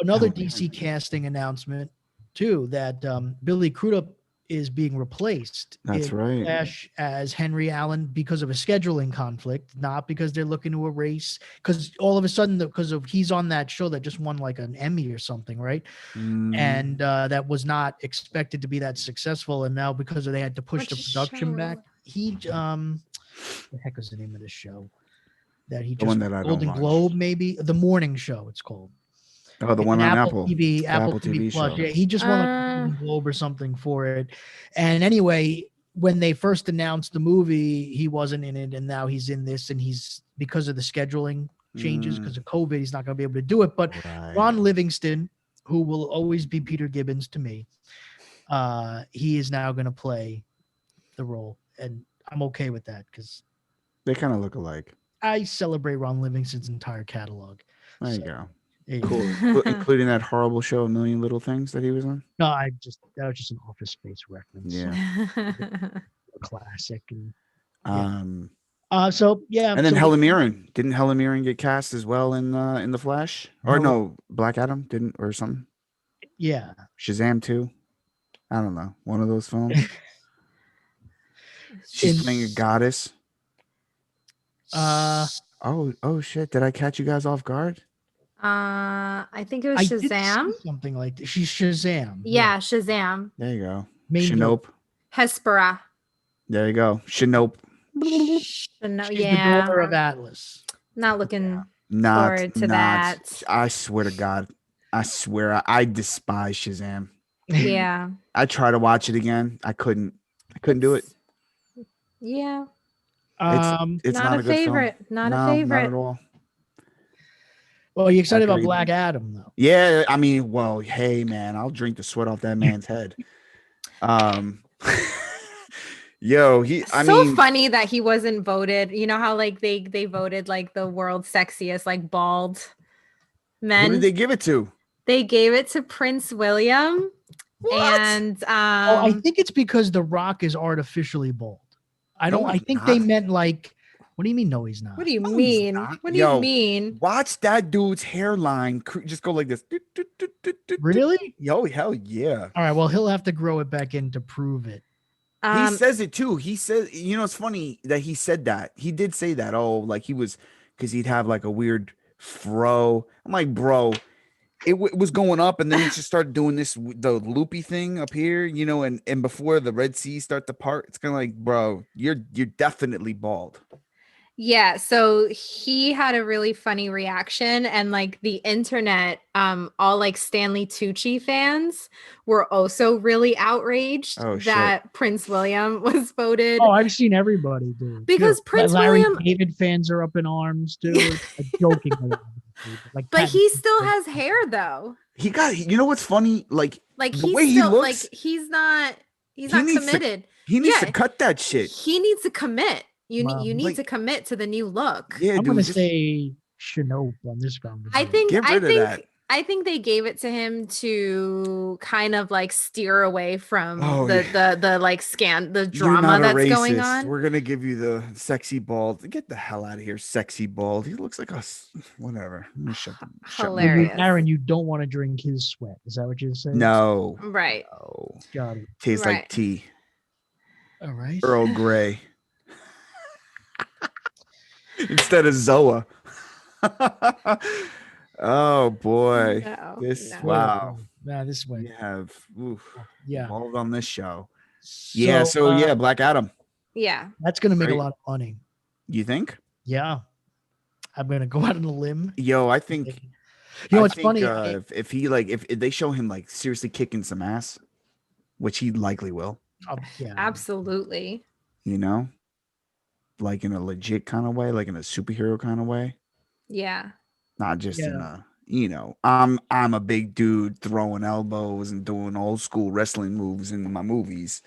DC casting announcement too, that Billy Crudup is being replaced. That's right. Flash as Henry Allen because of a scheduling conflict, not because they're looking to erase. Because all of a sudden, he's on that show that just won an Emmy or something, right? And that was not expected to be that successful. And now because they had to push the production back, he the heck was the name of this show that he just Golden Globe, maybe The Morning Show it's called. Oh, the one on Apple TV, Apple TV Plus. Yeah, he just won a Golden Globe or something for it. And anyway, when they first announced the movie, he wasn't in it, and now he's in this, and he's because of the scheduling changes because of COVID, he's not going to be able to do it. But Ron Livingston, who will always be Peter Gibbons to me, he is now going to play the role, and I'm okay with that because they kind of look alike. I celebrate Ron Livingston's entire catalog. There you go. Cool. Including that horrible show, A Million Little Things, that he was on. No, that was just an Office Space reference. Yeah, classic. And, so yeah. And then Helen Mirren, didn't Helen Mirren get cast as well in the Flash? Or no, Black Adam didn't, or something. Yeah. Shazam 2. I don't know, one of those films. She's playing a goddess. Oh shit! Did I catch you guys off guard? I think it was Shazam. Something like that. She's Shazam. Yeah, Shazam. There you go. Shinope. Hespera. There you go. Shinope. She's the daughter of Atlas. Not looking forward to that. I swear to God. I despise Shazam. Yeah. I tried to watch it again. I couldn't do it. Yeah. It's not a favorite. Not a favorite. Not at all. Well, are you excited about Black Adam though? Yeah, I mean, well, hey man, I'll drink the sweat off that man's head. Yo, funny that he wasn't voted. You know how they voted the world's sexiest bald men. Who did they give it to? They gave it to Prince William. What? And I think it's because The Rock is artificially bald. I think they meant what do you mean? No, he's not. What do you mean? What do you mean? Watch that dude's hairline just go like this. Really? Yo, hell yeah. All right. Well, he'll have to grow it back in to prove it. He says it too. He says, it's funny that he said that. He did say that. Oh, he was, because he'd have a weird fro. I'm like, bro, it was going up, and then he just started doing the loopy thing up here, and before the Red Sea start to part, it's kind of like, bro, you're definitely bald. Yeah, so he had a really funny reaction, and the internet, all Stanley Tucci fans were also really outraged that Prince William was voted. Oh, I've seen everybody do it. Because Prince William, David fans are up in arms too. Joking, but he still has hair though. He got. You know what's funny? The way he looks, he's not committed. He needs to cut that shit. He needs to commit. You need to commit to the new look. Yeah, I'm gonna say Chenault on this conversation. I think they gave it to him to kind of like steer away from the like the drama that's going on. We're gonna give you the sexy bald. Get the hell out of here, sexy bald. He looks like us. Whatever. Hilarious. Aaron, you don't want to drink his sweat. Is that what you're saying? No. Right. No. Got it. Tastes like tea. All right. Earl Grey. Instead of Zoa. Oh boy. Wow. Nah, this way. We have yeah. involved on this show. So Black Adam. Yeah. That's gonna make a lot of money. You think? Yeah. I'm gonna go out on a limb. Yo, I think it's funny. If they show him like seriously kicking some ass, which he likely will. Yeah. Absolutely. You know? Like in a legit kind of way, like in a superhero kind of way. Yeah. Not just in a, I'm a big dude throwing elbows and doing old school wrestling moves in my movies.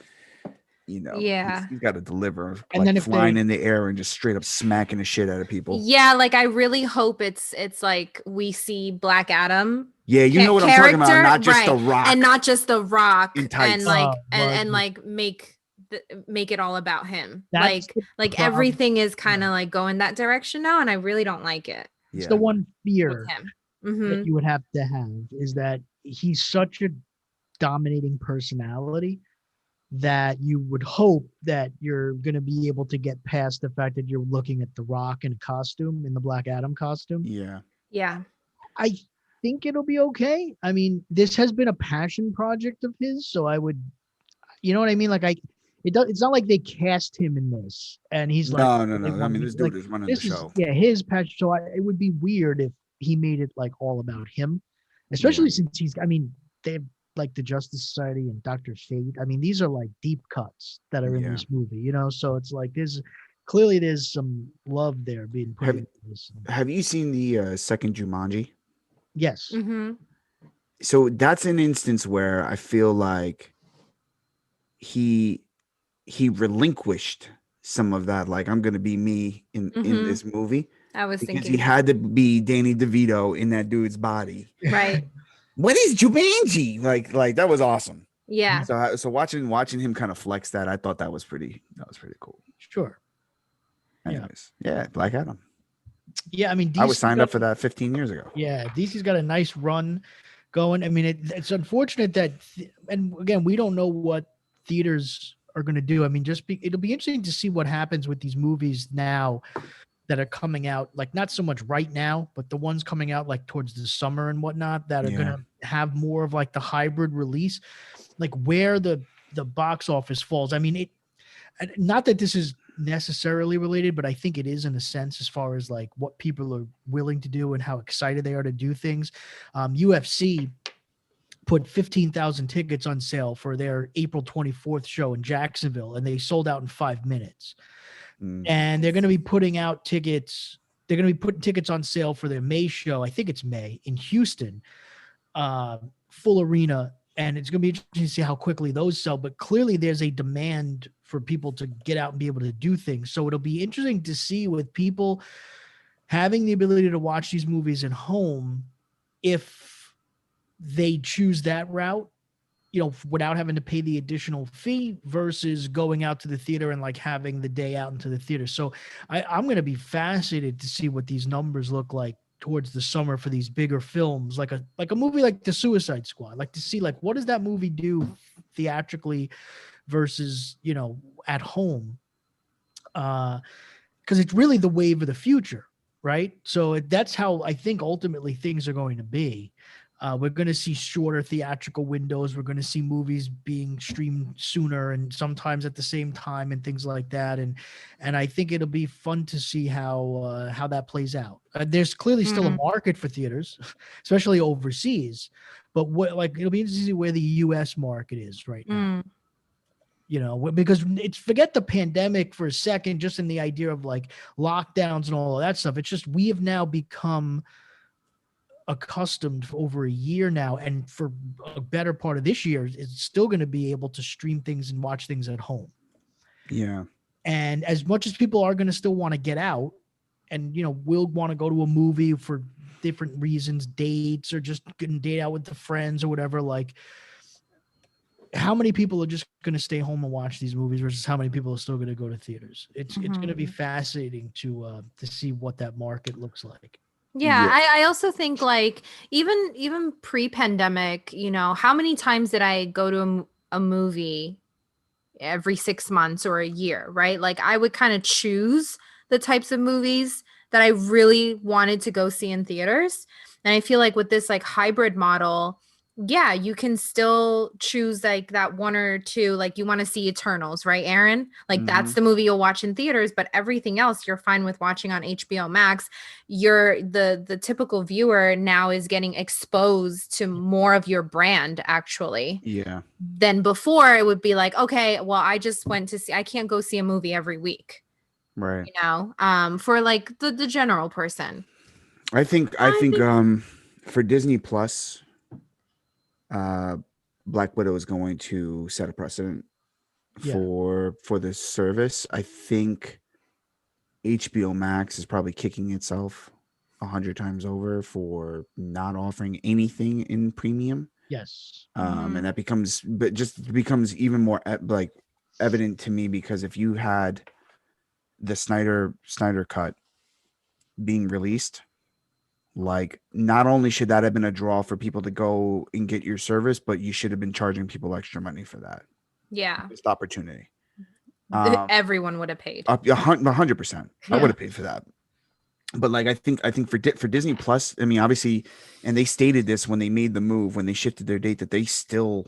Yeah. He's got to deliver, and like flying in the air and just straight up smacking the shit out of people. Yeah, like I really hope it's like we see Black Adam. Yeah, you know what I'm talking about, not just The Rock, and not just The Rock, and like and like make it all about him. Like everything is kind of like going that direction now, and I really don't like it. It's the one fear that you would have to have is that he's such a dominating personality that you would hope that you're going to be able to get past the fact that you're looking at The Rock in a costume, in the Black Adam costume. Yeah. Yeah. I think it'll be okay. I mean, this has been a passion project of his, so I would, you know what I mean? Like it's not like they cast him in this and he's like, no. I mean, this dude is running the show. His passion. So it would be weird if he made it like all about him, especially since they have like the Justice Society and Dr. Fate. I mean, these are like deep cuts that are in this movie, so it's like there's some love there being put into this. Have you seen the second Jumanji? Yes. Mm-hmm. So that's an instance where I feel like he relinquished some of that, like I'm gonna be me in this movie. I was thinking he had to be Danny DeVito in that dude's body. Right. What is Jumanji? Like that was awesome. Yeah. So watching him kind of flex that, I thought that was pretty cool. Sure. Anyways, Black Adam. Yeah, I mean, I was signed up for that 15 years ago. Yeah, DC's got a nice run going. I mean, it's unfortunate that, and again, we don't know what theaters are going to do. I mean, it'll be interesting to see what happens with these movies now that are coming out, like not so much right now, but the ones coming out like towards the summer and whatnot that are going to have more of like the hybrid release, like where the box office falls. I mean, not that this is necessarily related, but I think it is in a sense as far as like what people are willing to do and how excited they are to do things. UFC put 15,000 tickets on sale for their April 24th show in Jacksonville, and they sold out in 5 minutes. And they're going to be putting out tickets. They're going to be putting tickets on sale for their May show. I think it's May in Houston, full arena. And it's going to be interesting to see how quickly those sell. But clearly there's a demand for people to get out and be able to do things. So it'll be interesting to see with people having the ability to watch these movies at home, if they choose that route, without having to pay the additional fee versus going out to the theater and like having the day out into the theater. So I'm going to be fascinated to see what these numbers look like towards the summer for these bigger films, like a movie like The Suicide Squad. Like to see like what does that movie do theatrically versus at home, because it's really the wave of the future, right? So that's how I think ultimately things are going to be. We're going to see shorter theatrical windows. We're going to see movies being streamed sooner and sometimes at the same time and things like that. And I think it'll be fun to see how that plays out. There's clearly still a market for theaters, especially overseas. But it'll be interesting to see where the U.S. market is right now. Because forget the pandemic for a second, just in the idea of like lockdowns and all of that stuff. It's just we have now become accustomed for over a year now, and for a better part of this year, it's still going to be able to stream things and watch things at home. Yeah. And as much as people are going to still want to get out, and will want to go to a movie for different reasons, dates, or just getting date out with the friends or whatever. Like, how many people are just going to stay home and watch these movies versus how many people are still going to go to theaters? It's going to be fascinating to see what that market looks like. Yeah, I also think like even pre-pandemic, how many times did I go to a movie every 6 months or a year, right? Like I would kind of choose the types of movies that I really wanted to go see in theaters. And I feel like with this like hybrid model, yeah, you can still choose like that one or two, like you want to see Eternals, right, Aaron? Like that's the movie you'll watch in theaters, but everything else you're fine with watching on HBO Max. You're the typical viewer now is getting exposed to more of your brand actually. Yeah. Than before it would be like, okay, well, I just went to see, I can't go see a movie every week. Right. For like the general person. I think for Disney Plus, Black Widow is going to set a precedent for this service. I think HBO Max is probably kicking itself 100 times over for not offering anything in premium. Yes. And that becomes even more like evident to me because if you had the Snyder cut being released, like not only should that have been a draw for people to go and get your service, but you should have been charging people extra money for that. Yeah. Missed opportunity. Everyone would have paid. 100%. I would have paid for that. But like I think for Disney Plus, I mean, obviously, and they stated this when they made the move, when they shifted their date, that they still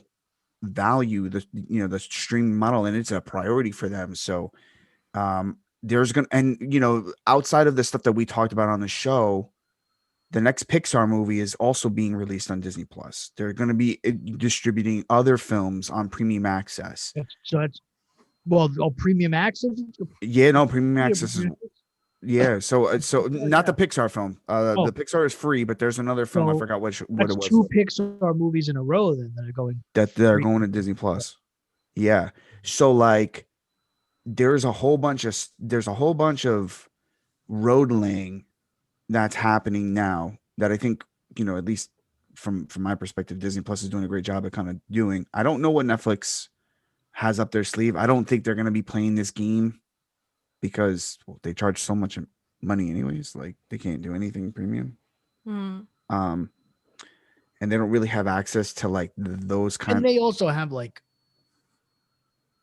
value the streaming model, and it's a priority for them. So there's gonna, and outside of the stuff that we talked about on the show, the next Pixar movie is also being released on Disney Plus. They're going to be distributing other films on premium access. Premium access. Yeah, no, premium access is. Yeah, so not the Pixar film. The Pixar is free, but there's another film. I forgot what it was. Two Pixar movies in a row then that are going to Disney Plus. Yeah, so like there's a whole bunch of road laying that's happening now that I think at least from my perspective, Disney Plus is doing a great job at kind of doing. I don't know what Netflix has up their sleeve. I don't think they're going to be playing this game. Because they charge so much money anyways, like they can't do anything premium. And they don't really have access to like those kind. And they also have like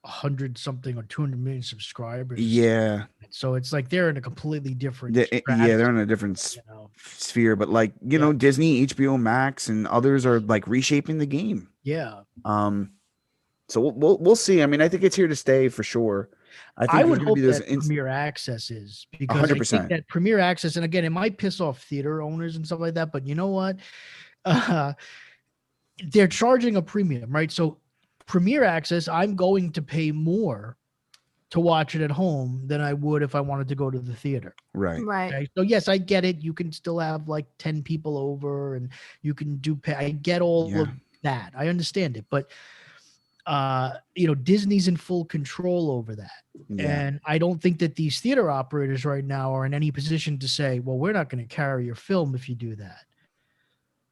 100 something or 200 million subscribers. Yeah. So it's like they're in a completely different. They're in a different sphere. But like Disney, HBO Max, and others are like reshaping the game. Yeah. So we'll see. I mean, I think it's here to stay for sure. I would hope that Premier Access is because 100%. I think that Premier Access, and again, it might piss off theater owners and stuff like that, but you know what? They're charging a premium, right? So Premier Access, I'm going to pay more to watch it at home than I would if I wanted to go to the theater. Right. Okay? So yes, I get it. You can still have like 10 people over and you can I get all of that. I understand it, but Disney's in full control over that. And I don't think that these theater operators right now are in any position to say, well, we're not going to carry your film if you do that.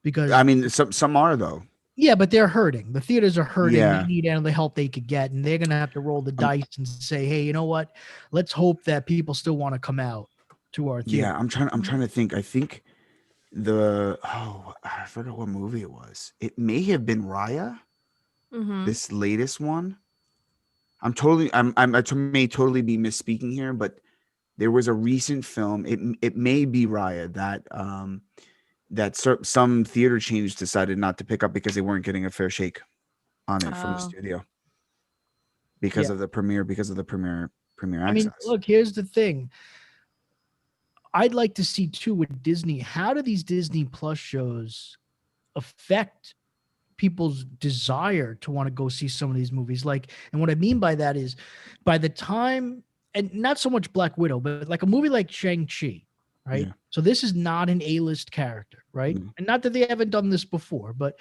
Because I mean, some are though. Yeah, but they're hurting. The theaters are hurting. They need any of the help they could get. And they're going to have to roll the dice and say, hey, you know what? Let's hope that people still want to come out to our theater. Yeah, I'm trying to think. I think I forgot what movie it was. It may have been Raya. This latest one. I may totally be misspeaking here, but there was a recent film. It may be Raya that some theater chains decided not to pick up because they weren't getting a fair shake on it from the studio because of the premiere access. I mean, look, here's the thing. I'd like to see too with Disney. How do these Disney Plus shows affect people's desire to want to go see some of these movies? And what I mean by that is by the time, and not so much Black Widow, but like a movie like Shang-Chi, right? Yeah. So this is not an A-list character, right? And not that they haven't done this before, but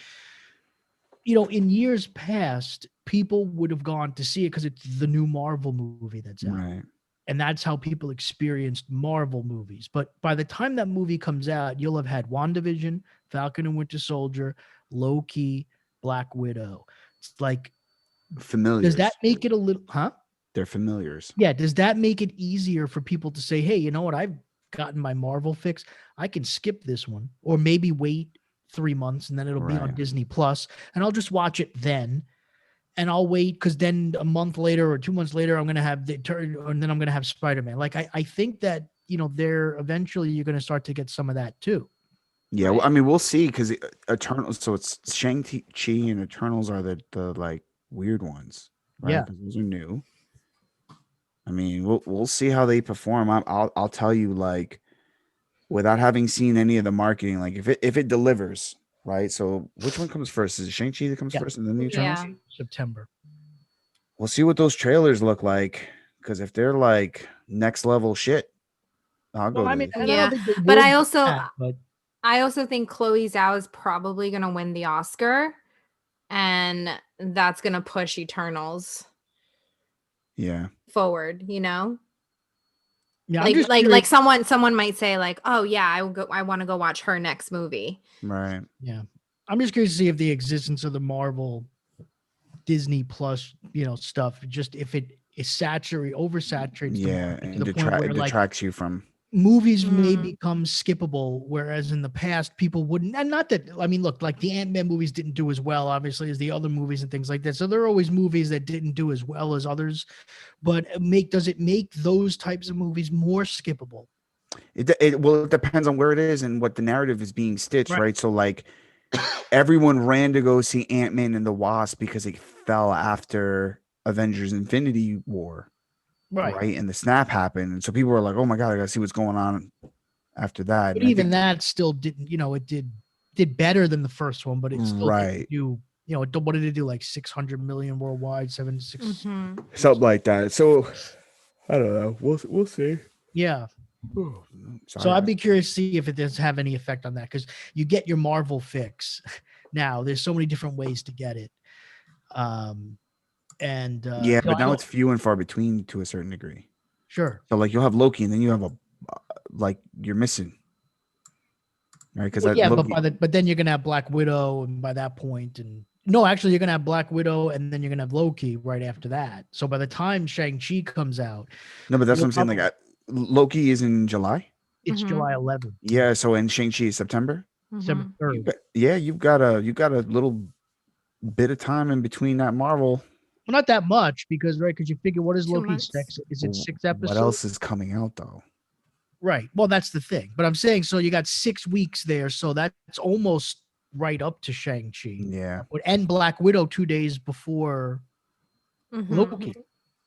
in years past, people would have gone to see it because it's the new Marvel movie that's out. Right. And that's how people experienced Marvel movies. But by the time that movie comes out, you'll have had WandaVision, Falcon and Winter Soldier, Loki, Black Widow. It's like, Familiars. does that make it a little, They're familiars. Yeah. Does that make it easier for people to say, hey, you know what? I've gotten my Marvel fix. I can skip this one, or maybe wait 3 months and then it'll be on Disney Plus and I'll just watch it then. And I'll wait because then a month later or 2 months later, I'm going to have the turn and then I'm going to have Spider-Man. Like, I think that, there eventually you're going to start to get some of that too. Yeah. Right. Well, I mean, we'll see because Eternals. So it's Shang-Chi and Eternals are the like weird ones. Right? Yeah. 'Cause those are new. I mean, we'll see how they perform. I'll tell you, like, without having seen any of the marketing, like if it delivers, right? So which one comes first? Is it Shang-Chi that comes first and then the Eternals? Yeah. September. We'll see what those trailers look like. Because if they're like next level shit, I'll go. I mean, to I Yeah. don't think they But will I do also that, but I also think Chloe Zhao is probably going to win the Oscar, and that's going to push Eternals yeah. forward, you know? yeah, I'm Like just like curious- someone might say like, "Oh yeah, I want to go watch her next movie." Right. yeah, I'm just curious to see if the existence of the Marvel Disney Plus, stuff, just if it is oversaturates the Yeah. market to And the point where it like detracts you from. movies may Mhm. become skippable, whereas in the past people wouldn't. And not that, I mean, look, like the Ant-Man movies didn't do as well, obviously, as the other movies and things like that. So there are always movies that didn't do as well as others. But does it make those types of movies more skippable? It depends on where it is and what the narrative is being stitched, Right. right? So like everyone ran to go see Ant-Man and the Wasp because it fell after Avengers Infinity War. Right. And the snap happened. And so people were like, oh my God, I gotta see what's going on after that. But And I even think, that still didn't, it did better than the first one, but it still right. didn't do, what did it do? Like 600 million worldwide, 76. Mhm. Something like that. So I don't know. We'll see. Yeah. Sorry. So I'd be curious to see if it does have any effect on that, because you get your Marvel fix now. There's so many different ways to get it. Yeah, but now it's few and far between to a certain degree. Sure. So like you'll have Loki and then you have like you're missing. Right? Because but then you're gonna have Black Widow, and by that point, and no, actually, you're gonna have Black Widow, and then you're gonna have Loki right after that. So by the time Shang-Chi comes out, no, but that's what I'm saying. Like Loki is in July. It's Mhm. July 11th. Yeah. So and Shang-Chi is September. December Mhm. 3rd. You've got a little bit of time in between that Marvel. Well, not that much because you figure what is 2 Loki months. 6? Is it 6 episodes? What else is coming out though? Right. Well, that's the thing. But I'm saying, so you got 6 weeks there, so that's almost right up to Shang-Chi. Yeah. And Black Widow 2 days before Mhm. Loki.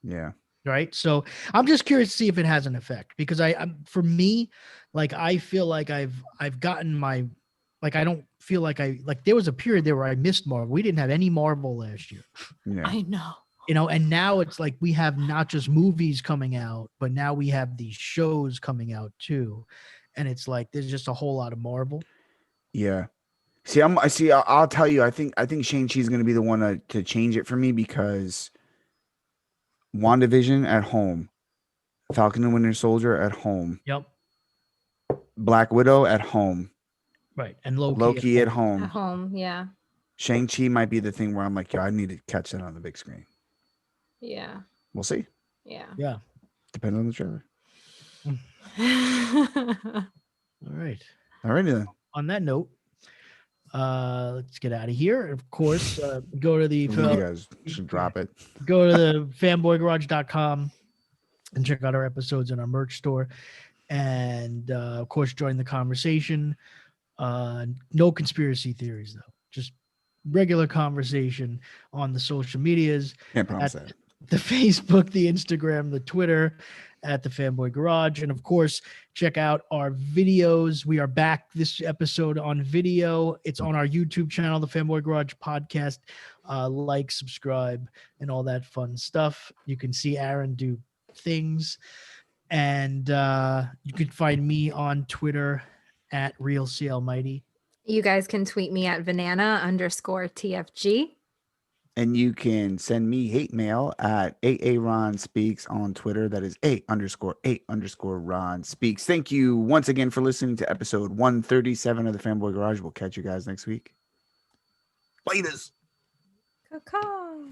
Yeah. Right. So I'm just curious to see if it has an effect, because for me, like, I feel like I've gotten my, like, I don't feel like there was a period there where I missed Marvel. We didn't have any Marvel last year. Yeah. I know. And now it's like we have not just movies coming out, but now we have these shows coming out too. And it's like there's just a whole lot of Marvel. Yeah. I'll tell you, I think Shang-Chi is going to be the one to change it for me, because WandaVision at home, Falcon and Winter Soldier at home, Yep. Black Widow at home, Right. And Loki at At home. home, yeah. Shang-Chi might be the thing where I'm like, I need to catch that on the big screen. Yeah. We'll see. Yeah. Yeah. Depends on the trailer. All right. Alrighty then. On that note, let's get out of here. Of course, go to the You guys should drop it. go to the fanboygarage.com and check out our episodes in our merch store. And of course, join the conversation. No conspiracy theories, though. Just regular conversation on the social medias. Can't promise that. The Facebook, the Instagram, the Twitter at the Fanboy Garage. And of course, check out our videos. We are back this episode on video. It's on our YouTube channel, the Fanboy Garage Podcast. Like, subscribe, and all that fun stuff. You can see Aaron do things. And you can find me on Twitter at RealCLMighty. You guys can tweet me at Vanessa_TFG. And you can send me hate mail at @AARonSpeaks on Twitter. That is @A_A_Ron Speaks. Thank you once again for listening to episode 137 of the Fanboy Garage. We'll catch you guys next week. Laters. Caw-caw.